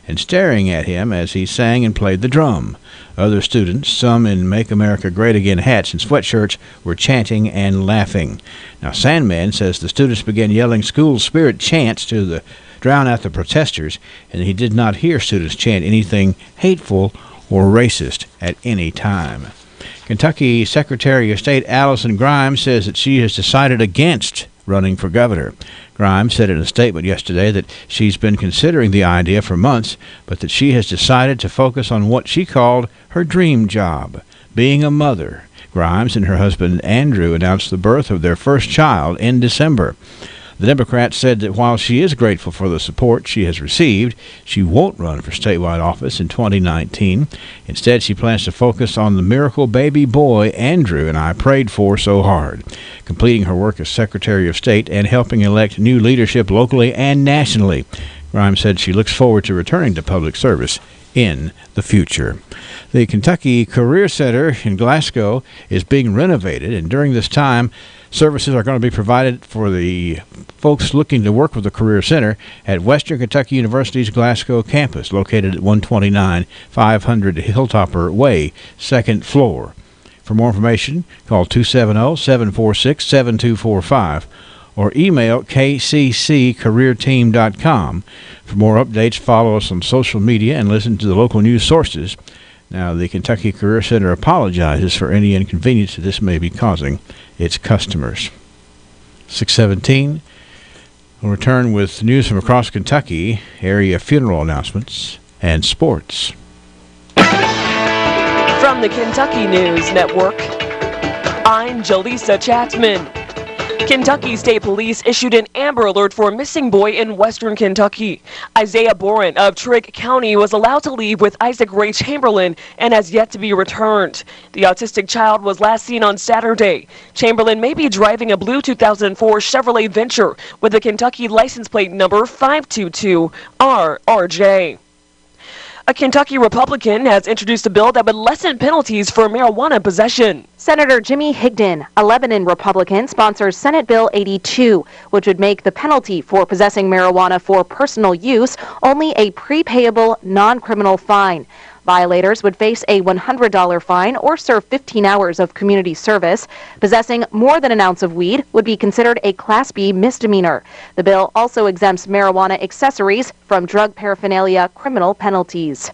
and staring at him as he sang and played the drum. Other students, some in Make America Great Again hats and sweatshirts, were chanting and laughing. Now, Sandman says the students began yelling school spirit chants to drown out the protesters, and he did not hear students chant anything hateful or racist at any time. Kentucky Secretary of State Allison Grimes says that she has decided against running for governor. Grimes said in a statement yesterday that she's been considering the idea for months, but that she has decided to focus on what she called her dream job, being a mother. Grimes and her husband Andrew announced the birth of their first child in December. The Democrat said that while she is grateful for the support she has received, she won't run for statewide office in 2019. Instead, she plans to focus on the miracle baby boy Andrew and I prayed for so hard, completing her work as Secretary of State and helping elect new leadership locally and nationally. Grimes said she looks forward to returning to public service in the future. The Kentucky Career Center in Glasgow is being renovated, and during this time, services are going to be provided for the folks looking to work with the Career Center at Western Kentucky University's Glasgow campus, located at 129 500 Hilltopper Way, 2nd floor. For more information, call 270-746-7245 or email kcccareerteam.com. For more updates, follow us on social media and listen to the local news sources. Now, the Kentucky Career Center apologizes for any inconvenience that this may be causing its customers. 6:17. We'll return with news from across Kentucky, area funeral announcements, and sports. From the Kentucky News Network, I'm Jaleesa Chapman. Kentucky State Police issued an Amber Alert for a missing boy in western Kentucky. Isaiah Boren of Trigg County was allowed to leave with Isaac Ray Chamberlain and has yet to be returned. The autistic child was last seen on Saturday. Chamberlain may be driving a blue 2004 Chevrolet Venture with a Kentucky license plate number 522RRJ. A Kentucky Republican has introduced a bill that would lessen penalties for marijuana possession. Senator Jimmy Higdon, a Lebanon Republican, sponsors Senate Bill 82, which would make the penalty for possessing marijuana for personal use only a prepayable, non-criminal fine. Violators would face a $100 fine or serve 15 hours of community service. Possessing more than an ounce of weed would be considered a Class B misdemeanor. The bill also exempts marijuana accessories from drug paraphernalia criminal penalties.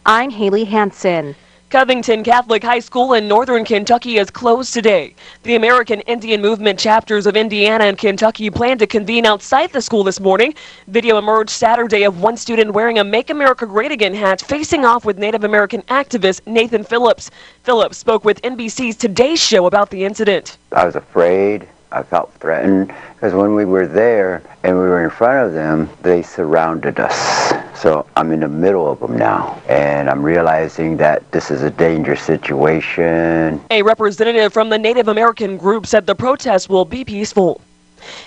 I'm Haley Hansen. Covington Catholic High School in northern Kentucky is closed today. The American Indian Movement chapters of Indiana and Kentucky plan to convene outside the school this morning. Video emerged Saturday of one student wearing a Make America Great Again hat facing off with Native American activist Nathan Phillips. Phillips spoke with NBC's Today Show about the incident. I was afraid. I felt threatened because when we were there and we were in front of them, they surrounded us. So I'm in the middle of them now, and I'm realizing that this is a dangerous situation. A representative from the Native American group said the protest will be peaceful.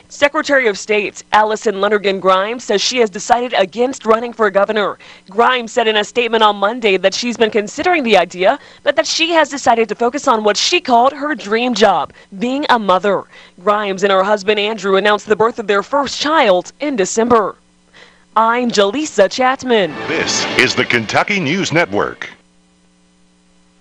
Secretary of State Allison Lonergan Grimes says she has decided against running for governor. Grimes said in a statement on Monday that she's been considering the idea, but that she has decided to focus on what she called her dream job, being a mother. Grimes and her husband Andrew announced the birth of their first child in December. I'm Jaleesa Chapman. This is the Kentucky News Network.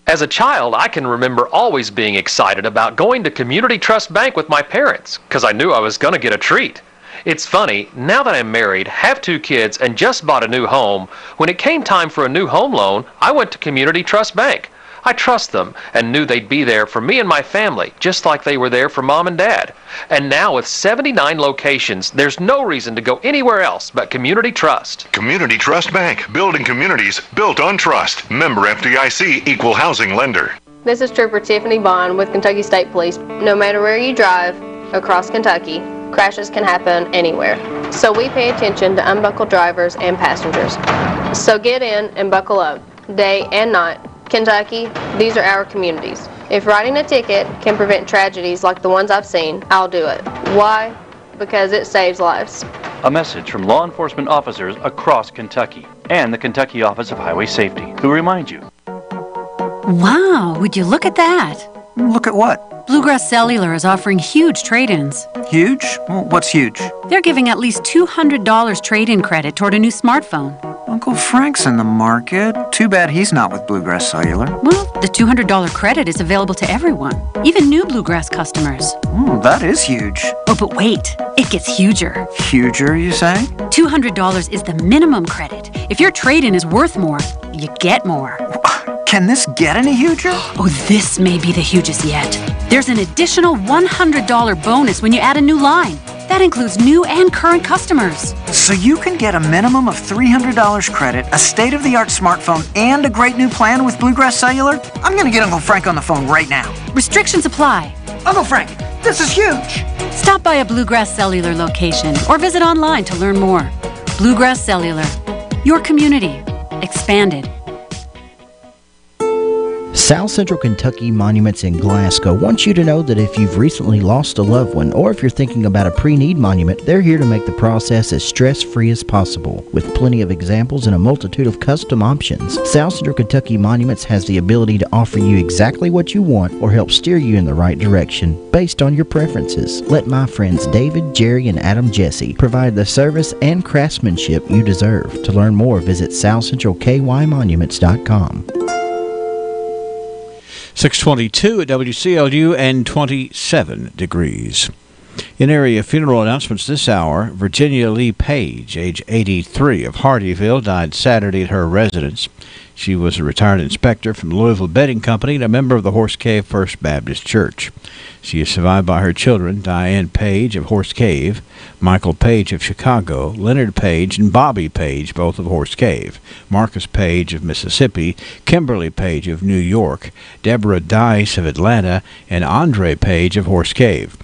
As a child, I can remember always being excited about going to Community Trust Bank with my parents, because I knew I was going to get a treat. It's funny, now that I'm married, have 2 kids, and just bought a new home, when it came time for a new home loan, I went to Community Trust Bank. I trust them and knew they'd be there for me and my family, just like they were there for Mom and Dad. And now with 79 locations, there's no reason to go anywhere else but Community Trust. Community Trust Bank, building communities built on trust. Member FDIC, equal housing lender. This is Trooper Tiffany Bond with Kentucky State Police. No matter where you drive across Kentucky, crashes can happen anywhere. So we pay attention to unbuckled drivers and passengers. So get in and buckle up, day and night. Kentucky, these are our communities. If writing a ticket can prevent tragedies like the ones I've seen, I'll do it. Why? Because it saves lives. A message from law enforcement officers across Kentucky and the Kentucky Office of Highway Safety, who remind you. Wow, would you look at that? Look at what? Bluegrass Cellular is offering huge trade-ins. Huge? What's huge? They're giving at least $200 trade-in credit toward a new smartphone. Uncle Frank's in the market. Too bad he's not with Bluegrass Cellular. Well, the $200 credit is available to everyone, even new Bluegrass customers. That is huge. Oh, but wait, it gets huger. Huger, you say? $200 is the minimum credit. If your trade-in is worth more, you get more. Can this get any huger? Oh, this may be the hugest yet. There's an additional $100 bonus when you add a new line. That includes new and current customers. So you can get a minimum of $300 credit, a state-of-the-art smartphone, and a great new plan with Bluegrass Cellular? I'm going to get Uncle Frank on the phone right now. Restrictions apply. Uncle Frank, this is huge. Stop by a Bluegrass Cellular location or visit online to learn more. Bluegrass Cellular. Your community. Expanded. South Central Kentucky Monuments in Glasgow wants you to know that if you've recently lost a loved one or if you're thinking about a pre-need monument, they're here to make the process as stress-free as possible. With plenty of examples and a multitude of custom options, South Central Kentucky Monuments has the ability to offer you exactly what you want or help steer you in the right direction based on your preferences. Let my friends David, Jerry, and Adam Jesse provide the service and craftsmanship you deserve. To learn more, visit southcentralkymonuments.com. 622 at WCLU and 27 degrees. In area funeral announcements this hour, Virginia Lee Page, age 83, of Hardyville, died Saturday at her residence. She was a retired inspector from Louisville Bedding Company and a member of the Horse Cave First Baptist Church. She is survived by her children, Diane Page of Horse Cave, Michael Page of Chicago, Leonard Page and Bobby Page, both of Horse Cave, Marcus Page of Mississippi, Kimberly Page of New York, Deborah Dice of Atlanta, and Andre Page of Horse Cave.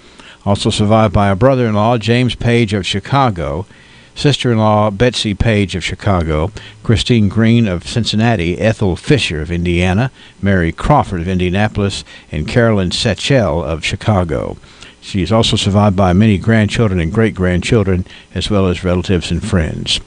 Also survived by a brother-in-law, James Page of Chicago, sister-in-law Betsy Page of Chicago, Christine Green of Cincinnati, Ethel Fisher of Indiana, Mary Crawford of Indianapolis, and Carolyn Satchel of Chicago. She is also survived by many grandchildren and great-grandchildren, as well as relatives and friends.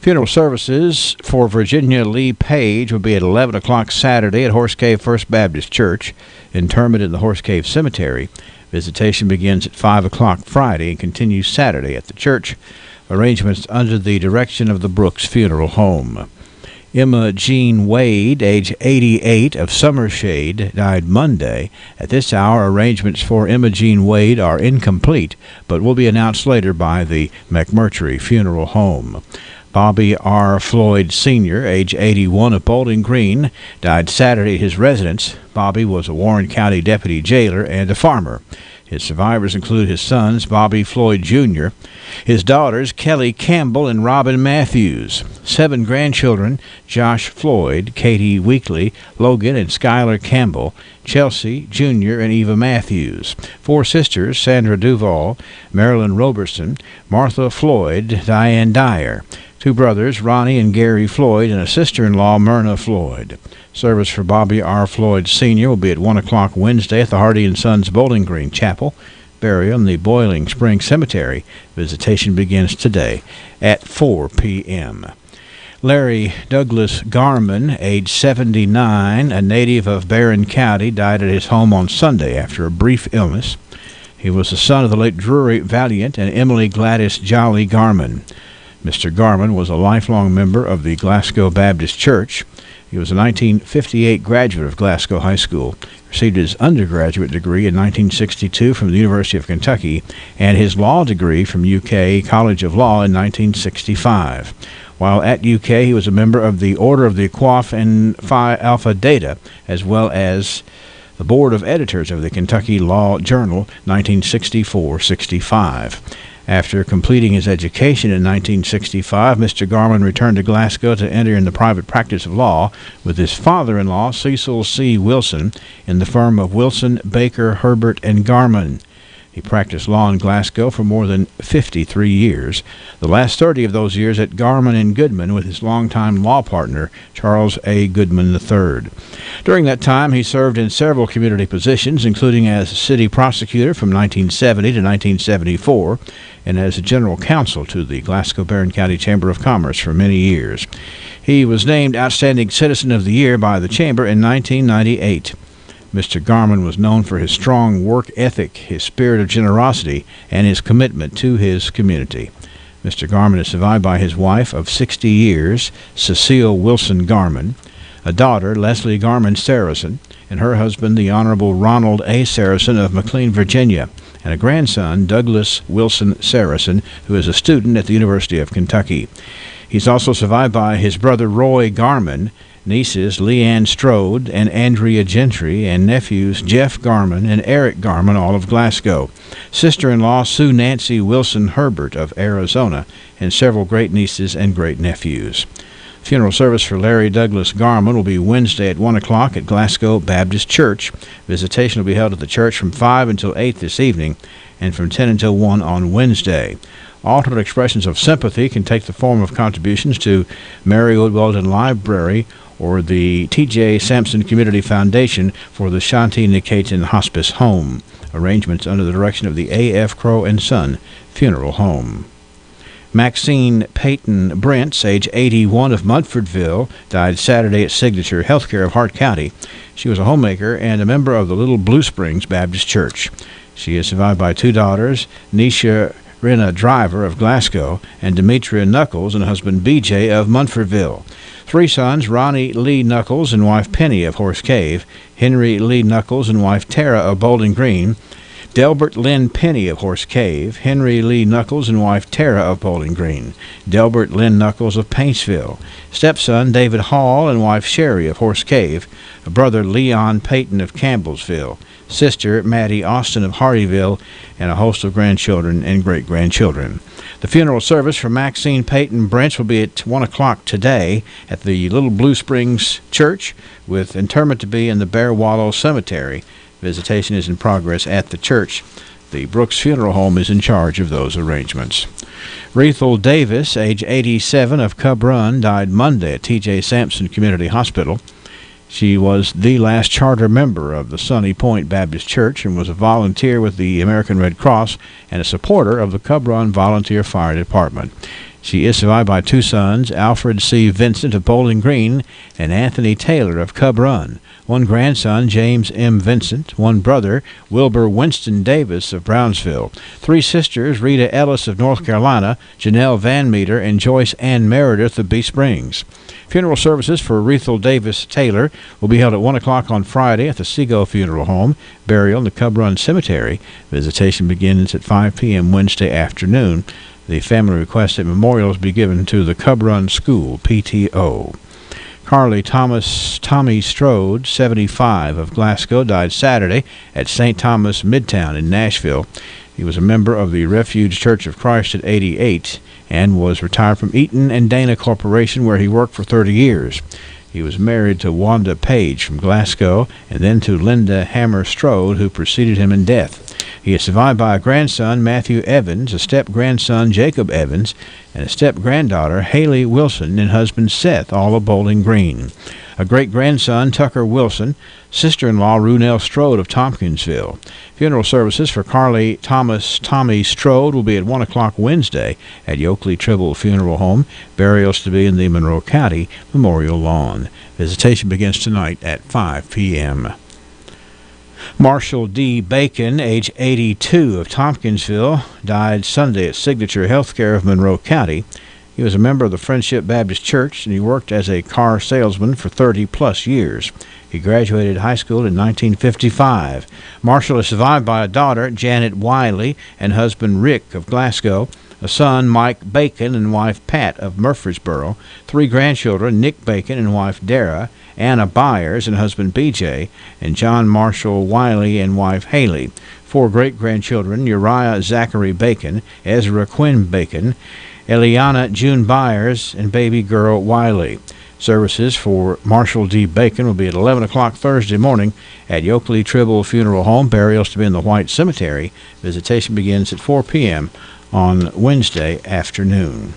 Funeral services for Virginia Lee Page will be at 11 o'clock Saturday at Horse Cave First Baptist Church, interment in the Horse Cave Cemetery. Visitation begins at 5 o'clock Friday and continues Saturday at the church. Arrangements under the direction of the Brooks Funeral Home. Emma Jean Wade, age 88, of Summershade, died Monday. At this hour, arrangements for Emma Jean Wade are incomplete, but will be announced later by the McMurtry Funeral Home. Bobby R. Floyd Sr., age 81, of Bowling Green, died Saturday at his residence. Bobby was a Warren County deputy jailer and a farmer. His survivors include his sons, Bobby Floyd Jr., his daughters, Kelly Campbell and Robin Matthews, 7 grandchildren, Josh Floyd, Katie Weekly, Logan and Skylar Campbell, Chelsea Jr. and Eva Matthews, 4 sisters, Sandra Duval, Marilyn Roberson, Martha Floyd, Diane Dyer, 2 brothers, Ronnie and Gary Floyd, and a sister-in-law, Myrna Floyd. Service for Bobby R. Floyd Sr. will be at 1 o'clock Wednesday at the Hardy & Sons Bowling Green Chapel. Burial in the Boiling Spring Cemetery. Visitation begins today at 4 p.m. Larry Douglas Garman, age 79, a native of Barron County, died at his home on Sunday after a brief illness. He was the son of the late Drury Valiant and Emily Gladys Jolly Garman. Mr. Garman was a lifelong member of the Glasgow Baptist Church. He was a 1958 graduate of Glasgow High School, received his undergraduate degree in 1962 from the University of Kentucky, and his law degree from UK College of Law in 1965. While at UK, he was a member of the Order of the Aquaf and Phi Alpha Data, as well as the Board of Editors of the Kentucky Law Journal, 1964-65. After completing his education in 1965, Mr. Garman returned to Glasgow to enter in the private practice of law with his father-in-law, Cecil C. Wilson, in the firm of Wilson, Baker, Herbert, and Garman. He practiced law in Glasgow for more than 53 years, the last 30 of those years at Garman and Goodman with his longtime law partner, Charles A. Goodman III. During that time, he served in several community positions, including as city prosecutor from 1970 to 1974, and as general counsel to the Glasgow-Barron County Chamber of Commerce for many years. He was named Outstanding Citizen of the Year by the Chamber in 1998. Mr. Garman was known for his strong work ethic, his spirit of generosity, and his commitment to his community. Mr. Garman is survived by his wife of 60 years, Cecile Wilson Garman, a daughter, Leslie Garman Saracen, and her husband, the Honorable Ronald A. Saracen of McLean, Virginia, and a grandson, Douglas Wilson Saracen, who is a student at the University of Kentucky. He's also survived by his brother, Roy Garman, nieces Leanne Strode and Andrea Gentry, and nephews Jeff Garman and Eric Garman, all of Glasgow. Sister-in-law Sue Nancy Wilson Herbert of Arizona, and several great-nieces and great-nephews. Funeral service for Larry Douglas Garman will be Wednesday at 1 o'clock at Glasgow Baptist Church. Visitation will be held at the church from 5 until 8 this evening and from 10 until 1 on Wednesday. Alternate expressions of sympathy can take the form of contributions to Mary Woodweldon Library or the T.J. Sampson Community Foundation for the Shanti Niketan Hospice Home. Arrangements under the direction of the A.F. Crow & Son Funeral Home. Maxine Peyton Brents, age 81, of Mudfordville, died Saturday at Signature Healthcare of Hart County. She was a homemaker and a member of the Little Blue Springs Baptist Church. She is survived by two daughters, Nisha Rena Driver of Glasgow and Demetria Knuckles and husband B.J. of Munfordville. Three sons, Ronnie Lee Knuckles and wife Penny of Horse Cave, Henry Lee Knuckles and wife Tara of Bowling Green, Delbert Lynn Penny of Horse Cave, Henry Lee Knuckles and wife Tara of Bowling Green, Delbert Lynn Knuckles of Paintsville, stepson David Hall and wife Sherry of Horse Cave, brother Leon Payton of Campbellsville, sister Maddie Austin of Hardyville, and a host of grandchildren and great-grandchildren. The funeral service for Maxine Peyton Brents will be at 1 o'clock today at the Little Blue Springs Church, with interment to be in the Bear Wallow Cemetery. Visitation is in progress at the church. The Brooks Funeral Home is in charge of those arrangements. Rethel Davis, age 87, of Cub Run, died Monday at T.J. Sampson Community Hospital. She was the last charter member of the Sunny Point Baptist Church and was a volunteer with the American Red Cross and a supporter of the Cub Run Volunteer Fire Department. She is survived by two sons, Alfred C. Vincent of Bowling Green and Anthony Taylor of Cub Run, one grandson, James M. Vincent, one brother, Wilbur Winston Davis of Brownsville, three sisters, Rita Ellis of North Carolina, Janelle Van Meter, and Joyce Ann Meredith of Bee Springs. Funeral services for Rethel Davis Taylor will be held at 1 o'clock on Friday at the Seagull Funeral Home, burial in the Cub Run Cemetery. Visitation begins at 5 p.m. Wednesday afternoon. The family requests that memorials be given to the Cub Run School, PTO. Carly Tommy Strode, 75, of Glasgow, died Saturday at St. Thomas Midtown in Nashville. He was a member of the Refuge Church of Christ at 88 and was retired from Eaton and Dana Corporation, where he worked for 30 years. He was married to Wanda Page from Glasgow and then to Linda Hammer Strode, who preceded him in death. He is survived by a grandson, Matthew Evans, a step-grandson, Jacob Evans, and a step-granddaughter, Haley Wilson, and husband Seth, all of Bowling Green. A great-grandson, Tucker Wilson, sister-in-law, Runell Strode of Tompkinsville. Funeral services for Carly Tommy Strode will be at 1 o'clock Wednesday at Yoakley Tribble Funeral Home. Burials to be in the Monroe County Memorial Lawn. Visitation begins tonight at 5 p.m. Marshall D. Bacon, age 82, of Tompkinsville, died Sunday at Signature Healthcare of Monroe County. He was a member of the Friendship Baptist Church, and he worked as a car salesman for 30-plus years. He graduated high school in 1955. Marshall is survived by a daughter, Janet Wiley, and husband Rick of Glasgow, a son, Mike Bacon, and wife Pat of Murfreesboro, three grandchildren, Nick Bacon and wife Dara, Anna Byers and husband B.J., and John Marshall Wiley and wife Haley, four great-grandchildren, Uriah Zachary Bacon, Ezra Quinn Bacon, Eliana June Byers, and baby girl Wiley. Services for Marshall D. Bacon will be at 11 o'clock Thursday morning at Yoakley Tribble Funeral Home. Burials to be in the White Cemetery. Visitation begins at 4 p.m. on Wednesday afternoon.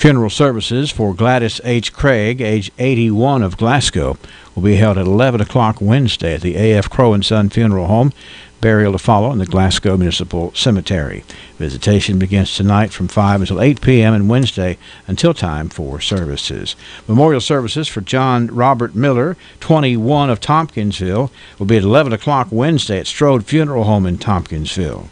Funeral services for Gladys H. Craig, age 81, of Glasgow, will be held at 11 o'clock Wednesday at the A.F. Crow & Son Funeral Home. Burial to follow in the Glasgow Municipal Cemetery. Visitation begins tonight from 5 until 8 p.m. and Wednesday until time for services. Memorial services for John Robert Miller, 21, of Tompkinsville, will be at 11 o'clock Wednesday at Strode Funeral Home in Tompkinsville.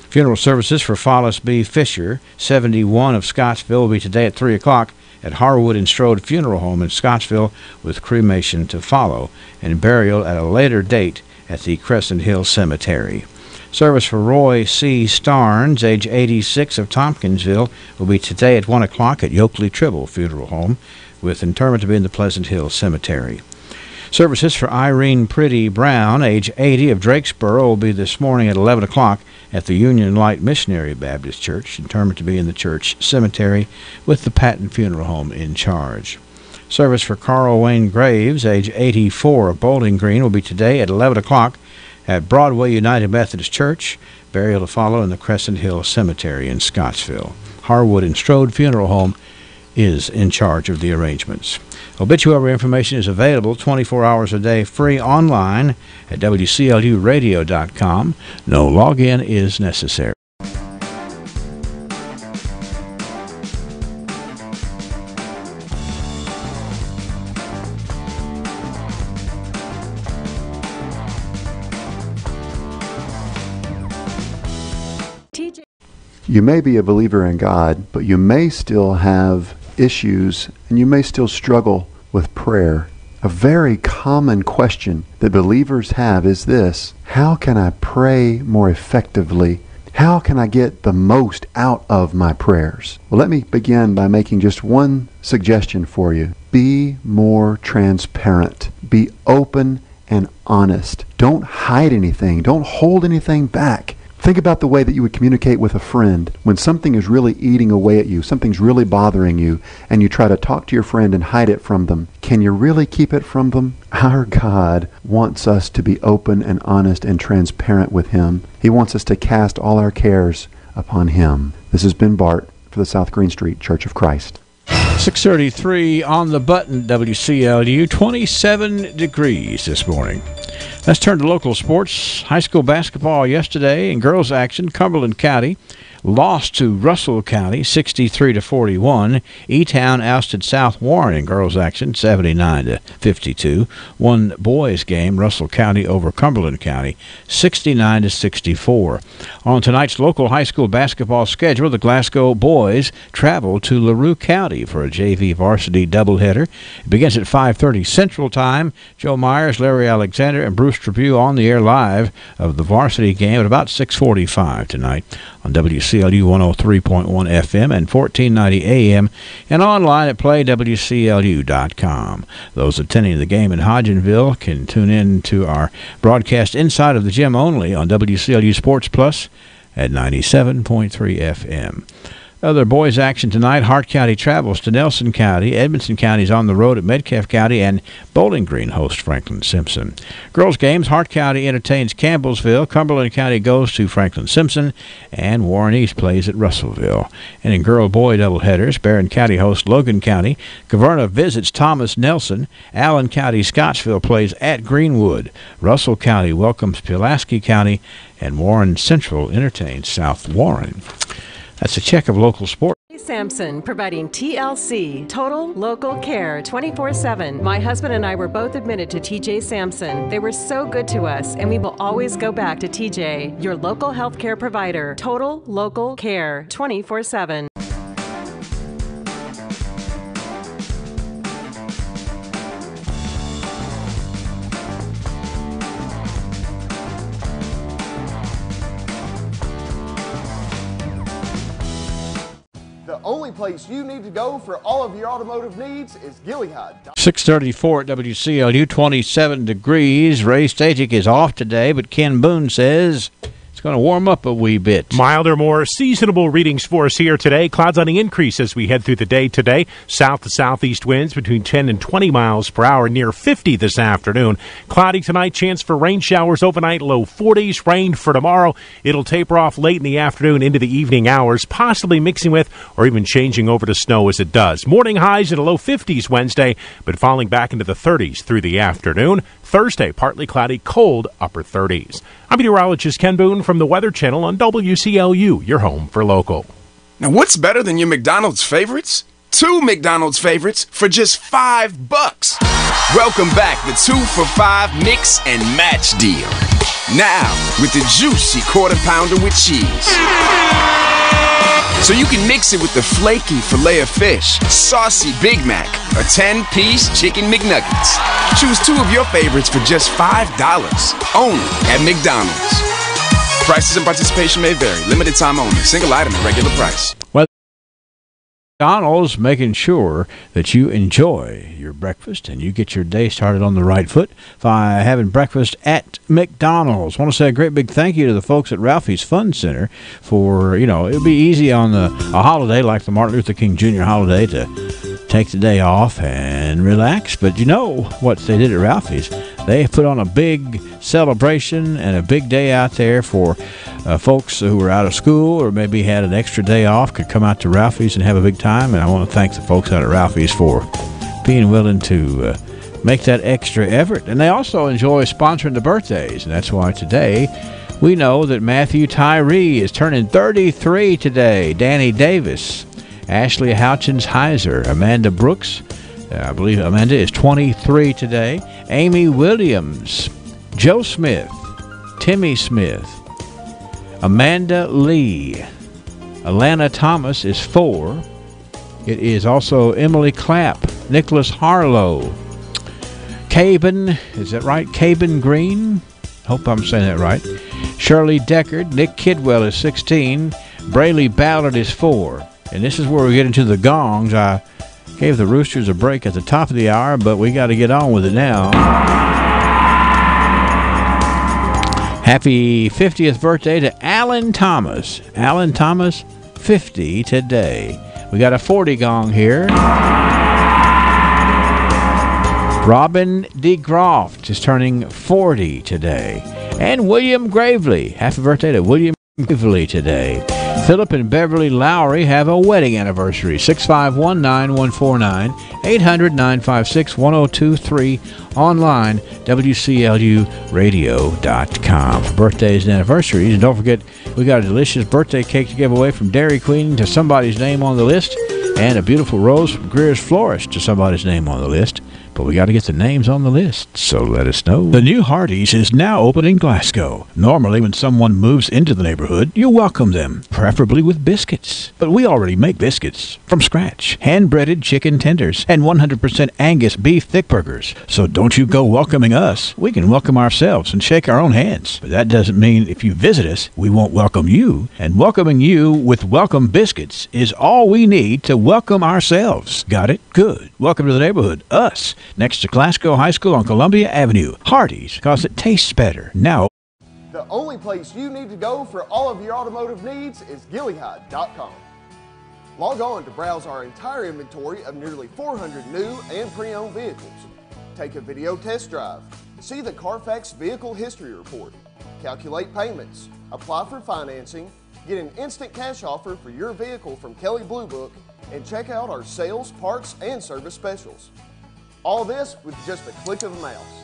Funeral services for Follis B. Fisher, 71, of Scottsville, will be today at 3 o'clock at Harwood and Strode Funeral Home in Scottsville, with cremation to follow, and burial at a later date at the Crescent Hill Cemetery. Service for Roy C. Starnes, age 86, of Tompkinsville, will be today at 1 o'clock at Yoakley Tribble Funeral Home, with interment to be in the Pleasant Hill Cemetery. Services for Irene Pretty Brown, age 80, of Drakesboro, will be this morning at 11 o'clock at the Union Light Missionary Baptist Church, interment to be in the church cemetery, with the Patton Funeral Home in charge. Service for Carl Wayne Graves, age 84, of Bowling Green, will be today at 11 o'clock at Broadway United Methodist Church. Burial to follow in the Crescent Hill Cemetery in Scottsville. Harwood and Strode Funeral Home is in charge of the arrangements. Obituary information is available 24 hours a day, free online at WCLUradio.com. No login is necessary. You may be a believer in God, but you may still have issues and you may still struggle with prayer. A very common question that believers have is this: how can I pray more effectively? How can I get the most out of my prayers? Well, let me begin by making just one suggestion for you. Be more transparent. Be open and honest. Don't hide anything. Don't hold anything back. Think about the way that you would communicate with a friend when something is really eating away at you, something's really bothering you, and you try to talk to your friend and hide it from them. Can you really keep it from them? Our God wants us to be open and honest and transparent with Him. He wants us to cast all our cares upon Him. This has been Bart for the South Green Street Church of Christ. 6:33 on the button, WCLU, 27 degrees this morning. Let's turn to local sports. High school basketball yesterday in girls action. Cumberland County lost to Russell County 63-41. E-Town ousted South Warren in girls action 79-52. One boys game, Russell County over Cumberland County 69-64. On tonight's local high school basketball schedule, the Glasgow boys travel to LaRue County for a JV varsity doubleheader. It begins at 5:30 Central Time. Joe Myers, Larry Alexander, and Bruce Trabue on the air live of the varsity game at about 6:45 tonight on WCLU 103.1 FM and 1490 AM, and online at playwclu.com. Those attending the game in Hodgenville can tune in to our broadcast inside of the gym only on WCLU Sports Plus at 97.3 FM. Other boys action tonight. Hart County travels to Nelson County. Edmonson County is on the road at Metcalfe County, and Bowling Green hosts Franklin Simpson. Girls games, Hart County entertains Campbellsville. Cumberland County goes to Franklin Simpson, and Warren East plays at Russellville. And in girl-boy doubleheaders, Barron County hosts Logan County. Caverna visits Thomas Nelson. Allen County Scottsville plays at Greenwood. Russell County welcomes Pulaski County, and Warren Central entertains South Warren. That's a check of local sports. Sampson, providing TLC, Total Local Care, 24/7. My husband and I were both admitted to TJ Sampson. They were so good to us, and we will always go back to TJ, your local health care provider. Total Local Care, 24/7. The only place you need to go for all of your automotive needs is Gilead. 6:34 at WCLU, 27 degrees. Ray Stajic is off today, but Ken Boone says It's going to warm up a wee bit. Milder, more seasonable readings for us here today. Clouds on the increase as we head through the day today. South to southeast winds between 10 and 20 miles per hour, near 50 this afternoon. Cloudy tonight, chance for rain showers overnight, low 40s. Rain for tomorrow. It'll taper off late in the afternoon into the evening hours, possibly mixing with or even changing over to snow as it does. Morning highs in the low 50s Wednesday, but falling back into the 30s through the afternoon. Thursday, partly cloudy, cold, upper 30s. I'm meteorologist Ken Boone from the Weather Channel on WCLU, your home for local. Now, what's better than your McDonald's favorites? 2 McDonald's favorites for just $5. Welcome back, the 2 for $5 mix and match deal. Now, with the juicy quarter pounder with cheese. So you can mix it with the flaky filet of fish, saucy Big Mac, or 10-piece chicken McNuggets. Choose 2 of your favorites for just $5, only at McDonald's. Prices and participation may vary. Limited time only. Single item at regular price. Well, McDonald's making sure that you enjoy your breakfast and you get your day started on the right foot by having breakfast at McDonald's. I want to say a great big thank you to the folks at Ralphie's Fun Center for, it'll be easy on a holiday like the Martin Luther King Jr. holiday to take the day off and relax. But you know what they did at Ralphie's? They put on a big celebration and a big day out there for folks who were out of school or maybe had an extra day off could come out to Ralphie's and have a big time. And I want to thank the folks out at Ralphie's for being willing to make that extra effort. And they also enjoy sponsoring the birthdays. And that's why today we know that Matthew Tyree is turning 33 today. Danny Davis, Ashley Houchins-Heiser, Amanda Brooks, I believe Amanda is 23 today. Amy Williams, Joe Smith, Timmy Smith, Amanda Lee, Alana Thomas is 4. It is also Emily Clapp, Nicholas Harlow, Caben, is that right? Caben Green? Hope I'm saying that right. Shirley Deckard, Nick Kidwell is 16. Brayley Ballard is 4. And this is where we get into the gongs. I gave the Roosters a break at the top of the hour, but we got to get on with it now. Happy 50th birthday to Alan Thomas. Alan Thomas, 50 today. We got a 40 gong here. Robin DeGroft is turning 40 today. And William Gravely. Happy birthday to William Gravely today. Philip and Beverly Lowry have a wedding anniversary. 651-9149, 800-956-1023, online, WCLUradio.com. Birthdays and anniversaries. And don't forget, we got a delicious birthday cake to give away from Dairy Queen to somebody's name on the list, and a beautiful rose from Greer's Florist to somebody's name on the list. But we got to get the names on the list, so let us know. The new Hardee's is now open in Glasgow. Normally, when someone moves into the neighborhood, you welcome them, preferably with biscuits. But we already make biscuits from scratch, hand-breaded chicken tenders, and 100% Angus beef thick burgers. So don't you go welcoming us. We can welcome ourselves and shake our own hands. But that doesn't mean if you visit us, we won't welcome you. And welcoming you with welcome biscuits is all we need to welcome ourselves. Got it? Good. Welcome to the neighborhood. Us. Next to Glasgow High School on Columbia Avenue. Hardee's, because it tastes better. Now, the only place you need to go for all of your automotive needs is Gilead.com. Log on to browse our entire inventory of nearly 400 new and pre-owned vehicles. Take a video test drive. See the Carfax Vehicle History Report. Calculate payments. Apply for financing. Get an instant cash offer for your vehicle from Kelley Blue Book. And check out our sales, parts, and service specials. All this with just a click of a mouse.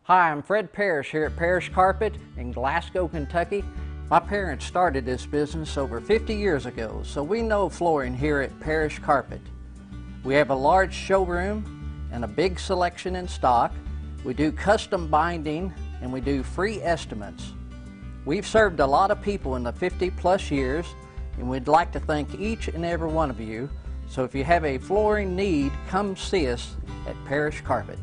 Hi, I'm Fred Parrish here at Parrish Carpet in Glasgow, Kentucky. My parents started this business over 50 years ago, so we know flooring here at Parrish Carpet. We have a large showroom and a big selection in stock. We do custom binding and we do free estimates. We've served a lot of people in the 50-plus years, and we'd like to thank each and every one of you. So if you have a flooring need, come see us at Parrish Carpet.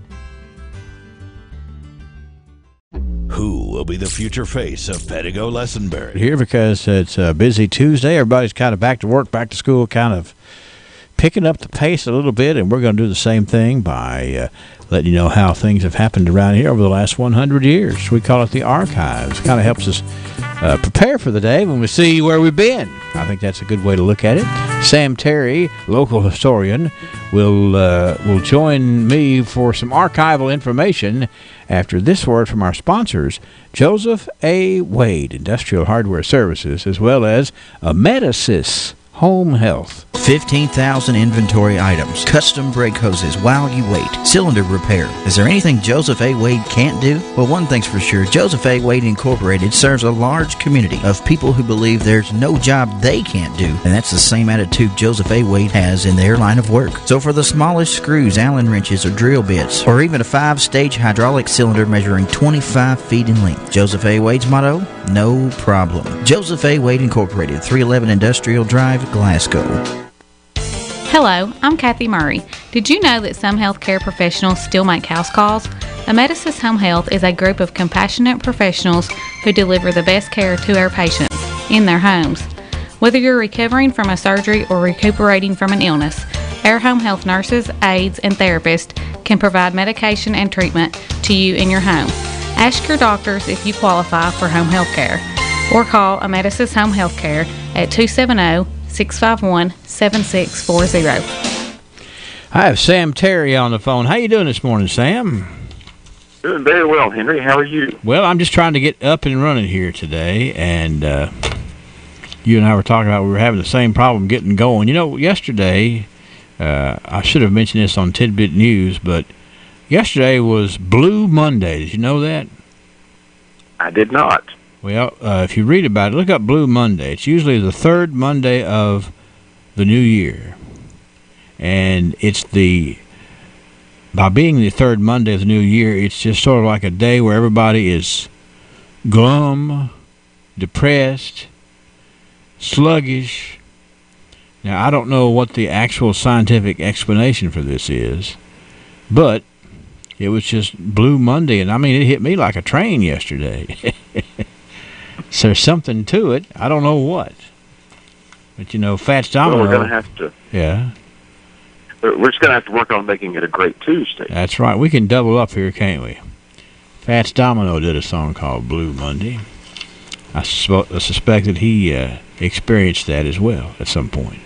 Who will be the future face of Pedigo Lessenberry? Here because it's a busy Tuesday. Everybody's kind of back to work, back to school, kind of picking up the pace a little bit, and we're going to do the same thing by letting you know how things have happened around here over the last 100 years. We call it the archives. It kind of helps us prepare for the day when we see where we've been. I think that's a good way to look at it. Sam Terry, local historian, will join me for some archival information after this word from our sponsors, Joseph A. Wade, Industrial Hardware Services, as well as Amedisys Home Health. 15,000 inventory items, custom brake hoses while you wait, cylinder repair. Is there anything Joseph A. Wade can't do? Well, one thing's for sure, Joseph A. Wade Incorporated serves a large community of people who believe there's no job they can't do, and that's the same attitude Joseph A. Wade has in their line of work. So for the smallest screws, Allen wrenches, or drill bits, or even a 5-stage hydraulic cylinder measuring 25 feet in length, Joseph A. Wade's motto, no problem. Joseph A. Wade Incorporated, 311 Industrial Drive, Glasgow. Hello, I'm Kathy Murray. Did you know that some healthcare professionals still make house calls? Amedisys Home Health is a group of compassionate professionals who deliver the best care to our patients in their homes. Whether you're recovering from a surgery or recuperating from an illness, our home health nurses, aides, and therapists can provide medication and treatment to you in your home. Ask your doctors if you qualify for home health care, or call Amedisys Home Health Care at 270-651-7640. I have Sam Terry on the phone. How you doing this morning, Sam? Doing very well, Henry. How are you? Well, I'm just trying to get up and running here today, and you and I were talking about we were having the same problem getting going. You know, yesterday, I should have mentioned this on Tidbit News, but yesterday was Blue Monday. Did you know that? I did not. Well, if you read about it, look up Blue Monday. It's usually the third Monday of the new year. And it's by being the third Monday of the new year, it's just sort of like a day where everybody is glum, depressed, sluggish. Now, I don't know what the actual scientific explanation for this is, but it was just Blue Monday, and I mean, it hit me like a train yesterday. So there's something to it. I don't know what. But, you know, Fats Domino... Well, we're going to have to... Yeah. We're just going to have to work on making it a great Tuesday. That's right. We can double up here, can't we? Fats Domino did a song called Blue Monday. I suspect that he experienced that as well at some point.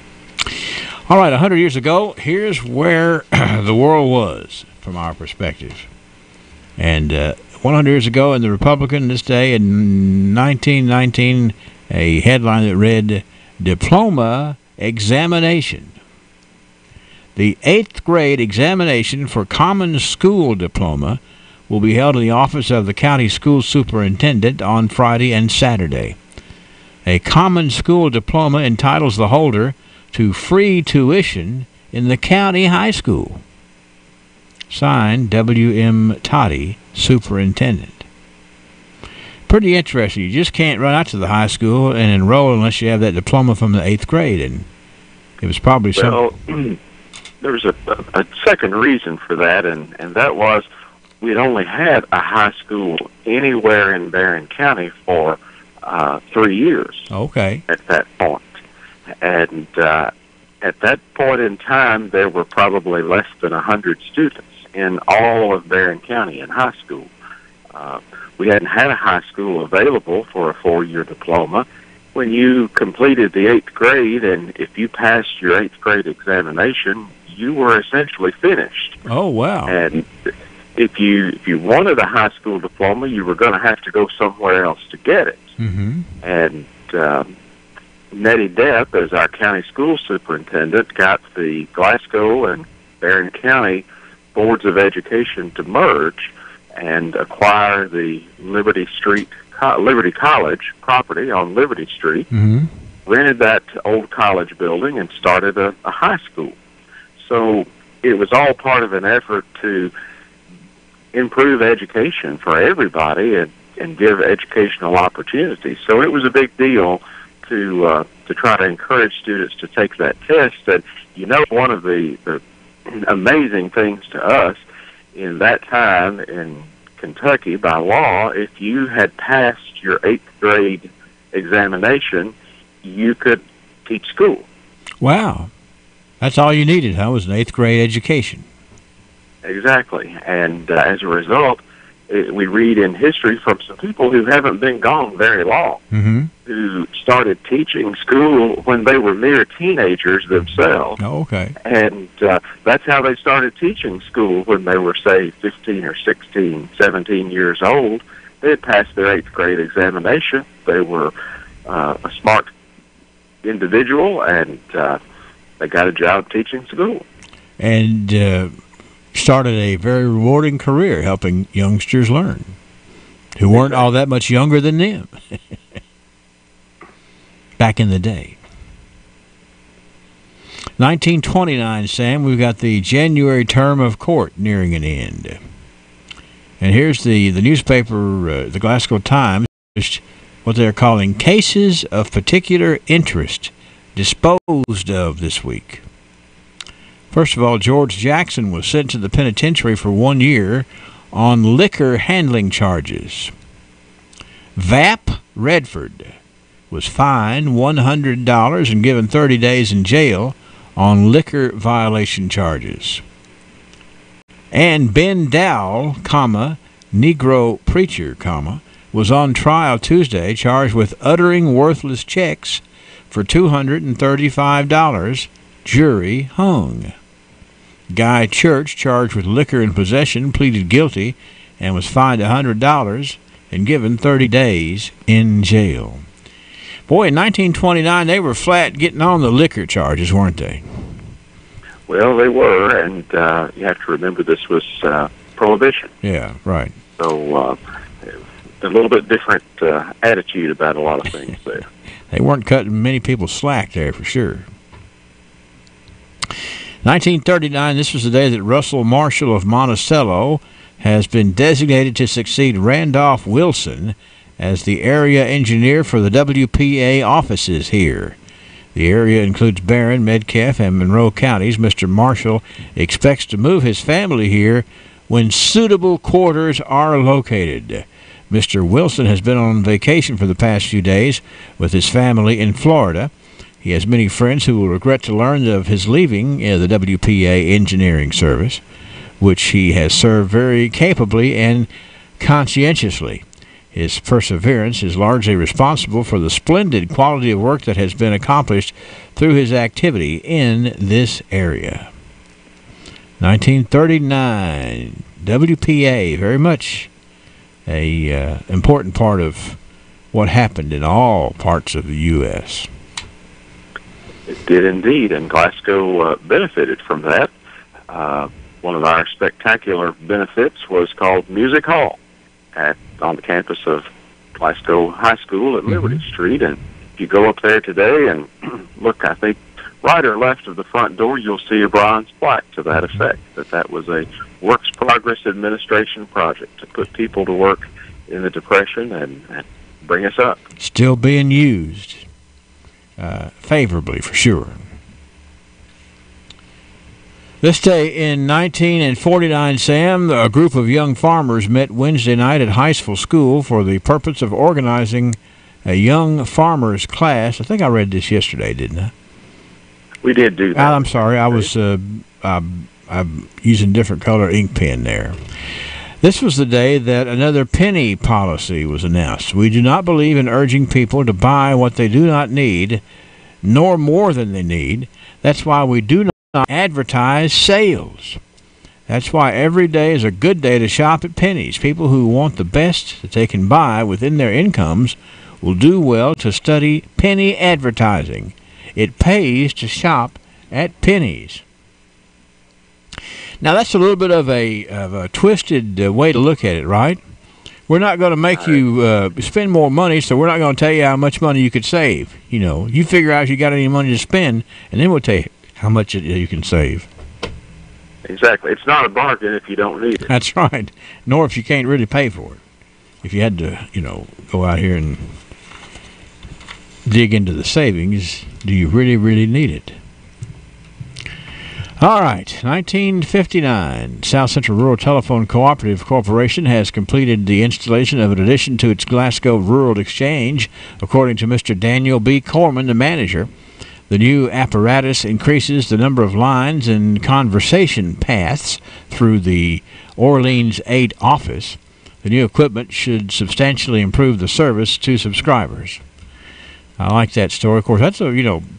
All right, 100 years ago, here's where the world was from our perspective. And 100 years ago in the Republican, this day in 1919, a headline that read, Diploma Examination. The 8th grade examination for Common School Diploma will be held in the office of the county school superintendent on Friday and Saturday. A Common School Diploma entitles the holder to free tuition in the county high school. Signed, W.M. Toddy, Superintendent. Pretty interesting. You just can't run out to the high school and enroll unless you have that diploma from the 8th grade. And it was probably Well, there was a second reason for that, and that was we'd only had a high school anywhere in Barron County for 3 years. Okay. At that point. And at that point in time, there were probably less than 100 students in all of Barron County in high school. We hadn't had a high school available for a 4-year diploma. When you completed the 8th grade, and if you passed your 8th grade examination, you were essentially finished. Oh, wow. And if you wanted a high school diploma, you were going to have to go somewhere else to get it. Mm-hmm. And Nettie Depp, as our county school superintendent, got the Glasgow and Barron County Boards of Education to merge and acquire the Liberty College property on Liberty Street, rented that old college building, and started a high school. So it was all part of an effort to improve education for everybody and give educational opportunities. So it was a big deal to try to encourage students to take that test. And you know, one of the amazing things to us in that time in Kentucky, by law, if you had passed your 8th grade examination, you could teach school. Wow. That's all you needed, huh, was an 8th grade education. Exactly. And as a result, we read in history from some people who haven't been gone very long, who started teaching school when they were mere teenagers themselves. Oh, okay. And that's how they started teaching school when they were, say, 15 or 16, 17 years old. They had passed their 8th grade examination. They were a smart individual, and they got a job teaching school. And started a very rewarding career helping youngsters learn who weren't all that much younger than them back in the day. 1929, Sam, we've got the January term of court nearing an end. And here's the newspaper, the Glasgow Times, what they're calling cases of particular interest disposed of this week. First of all, George Jackson was sent to the penitentiary for 1 year on liquor handling charges. Vap Redford was fined $100 and given 30 days in jail on liquor violation charges. And Ben Dowell, Negro preacher, was on trial Tuesday charged with uttering worthless checks for $235. Jury hung. Guy Church, charged with liquor in possession, pleaded guilty and was fined $100 and given 30 days in jail. Boy, in 1929, they were flat getting on the liquor charges, weren't they? Well, they were, and you have to remember this was Prohibition. Yeah, right. So a little bit different attitude about a lot of things there. They weren't cutting many people slack there, for sure. 1939, this was the day that Russell Marshall of Monticello has been designated to succeed Randolph Wilson as the area engineer for the WPA offices here. The area includes Barron, Metcalfe, and Monroe counties. Mr. Marshall expects to move his family here when suitable quarters are located. Mr. Wilson has been on vacation for the past few days with his family in Florida. He has many friends who will regret to learn of his leaving the WPA engineering service, which he has served very capably and conscientiously. His perseverance is largely responsible for the splendid quality of work that has been accomplished through his activity in this area. 1939, WPA, very much a important part of what happened in all parts of the U.S. It did indeed, and Glasgow benefited from that. One of our spectacular benefits was called Music Hall on the campus of Glasgow High School at Liberty Street. And if you go up there today and look, I think, right or left of the front door, you'll see a bronze plaque to that effect, that was a Works Progress Administration project to put people to work in the Depression and bring us up. Still being used favorably, for sure. This day in 1949, Sam, a group of young farmers met Wednesday night at Heisel School for the purpose of organizing a young farmers class. I think I read this yesterday, didn't I? We did do that. I'm sorry. I was I'm using different color ink pen there. This was the day that another penny policy was announced. We do not believe in urging people to buy what they do not need, nor more than they need. That's why we do not advertise sales. That's why every day is a good day to shop at Penny's. People who want the best that they can buy within their incomes will do well to study penny advertising. It pays to shop at Penny's. Now, that's a little bit of a twisted way to look at it, right? We're not going to make you spend more money, so we're not going to tell you how much money you could save. You know, you figure out if you got any money to spend, and then we'll tell you how much you can save. Exactly. It's not a bargain if you don't need it. That's right. Nor if you can't really pay for it. If you had to, go out here and dig into the savings, do you really, really need it? All right. 1959, South Central Rural Telephone Cooperative Corporation has completed the installation of an addition to its Glasgow Rural Exchange, according to Mr. Daniel B. Corman, the manager. The new apparatus increases the number of lines and conversation paths through the Orleans 8 office. The new equipment should substantially improve the service to subscribers. I like that story. Of course, that's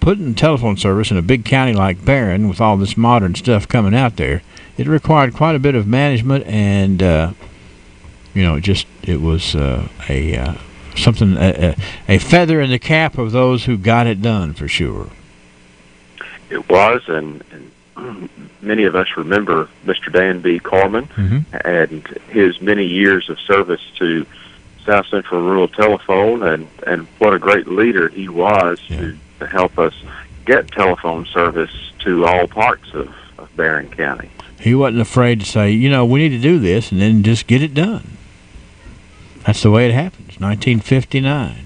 putting telephone service in a big county like Barron with all this modern stuff coming out there. It required quite a bit of management, and it was a feather in the cap of those who got it done for sure. It was, and many of us remember Mr. Dan B. Corman and his many years of service to South Central Rural Telephone, and what a great leader he was to help us get telephone service to all parts of Barron County. He wasn't afraid to say, we need to do this, and then just get it done. That's the way it happens. 1959.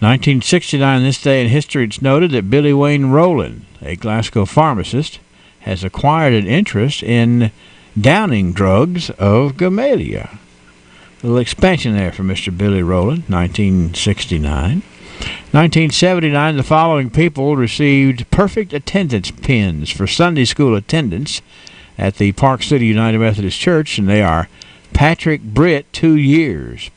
1969, this day in history, it's noted that Billy Wayne Rowland, a Glasgow pharmacist, has acquired an interest in downing drugs of Gamaliel. A little expansion there for Mr. Billy Rowland, 1969. 1979, the following people received perfect attendance pins for Sunday school attendance at the Park City United Methodist Church, and they are Patrick Britt, 2 years.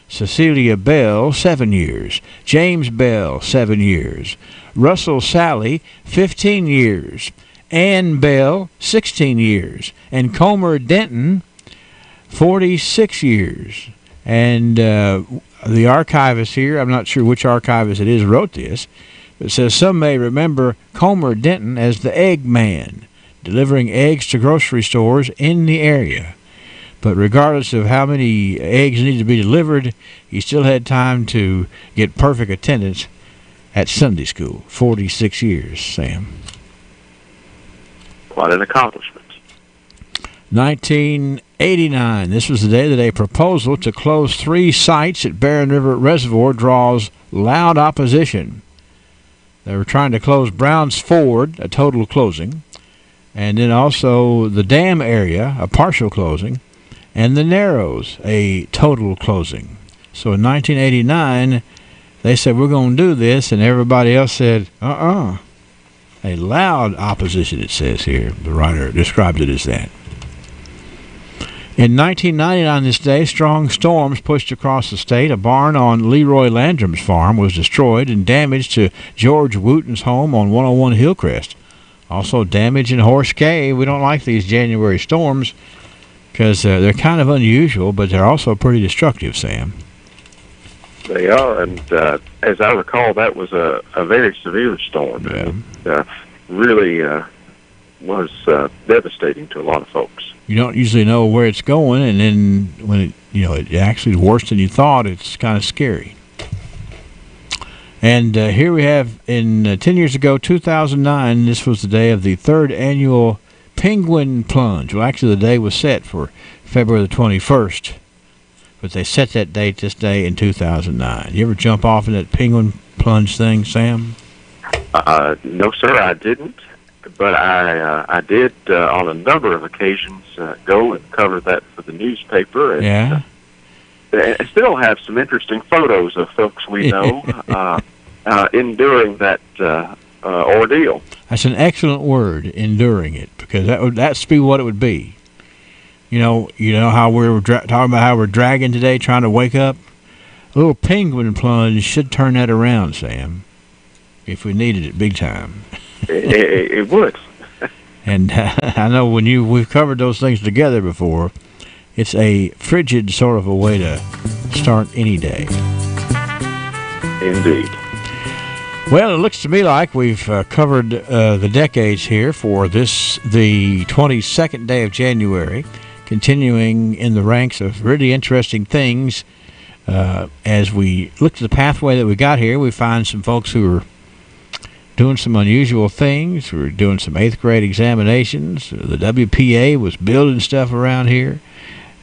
Cecilia Bell, 7 years. James Bell, 7 years. Russell Sally, 15 years. Ann Bell, 16 years. And Comer Denton, 46 years. And the archivist here, I'm not sure which archivist it is, wrote this, but it says some may remember Comer Denton as the egg man, delivering eggs to grocery stores in the area. But regardless of how many eggs needed to be delivered, he still had time to get perfect attendance at Sunday school. 46 years, Sam. Quite an accomplishment. 1989. This was the day that a proposal to close 3 sites at Barron River Reservoir draws loud opposition. They were trying to close Browns Ford, a total closing, and then also the dam area, a partial closing, and the Narrows, a total closing. So in 1989, they said, we're going to do this, and everybody else said, A loud opposition, it says here. The writer describes it as that. In 1999, this day, strong storms pushed across the state. A barn on Leroy Landrum's farm was destroyed, and damage to George Wooten's home on 101 Hillcrest. Also damage in Horse Cave. We don't like these January storms because they're kind of unusual, but they're also pretty destructive, Sam. They are, and as I recall, that was a very severe storm. Yeah. It really was devastating to a lot of folks. You don't usually know where it's going, and then when it actually is worse than you thought, it's kind of scary. And here we have, 10 years ago, 2009, this was the day of the 3rd annual Penguin Plunge. Well, actually, the day was set for February the 21st, but they set that date this day in 2009. You ever jump off in that Penguin Plunge thing, Sam? No, sir, I didn't. But I did, on a number of occasions, go and cover that for the newspaper. And, I still have some interesting photos of folks we know enduring that ordeal. That's an excellent word, enduring it, because that's be what it would be. You know how we were talking about how we're dragging today, trying to wake up. A little penguin plunge should turn that around, Sam, if we needed it big time. It would. And I know we've covered those things together before. It's a frigid sort of a way to start any day. Indeed. Well, it looks to me like we've covered the decades here for the 22nd day of January, continuing in the ranks of really interesting things. As we look at the pathway that we got here, we find some folks who are doing some unusual things. We're doing some 8th grade examinations. The WPA was building stuff around here.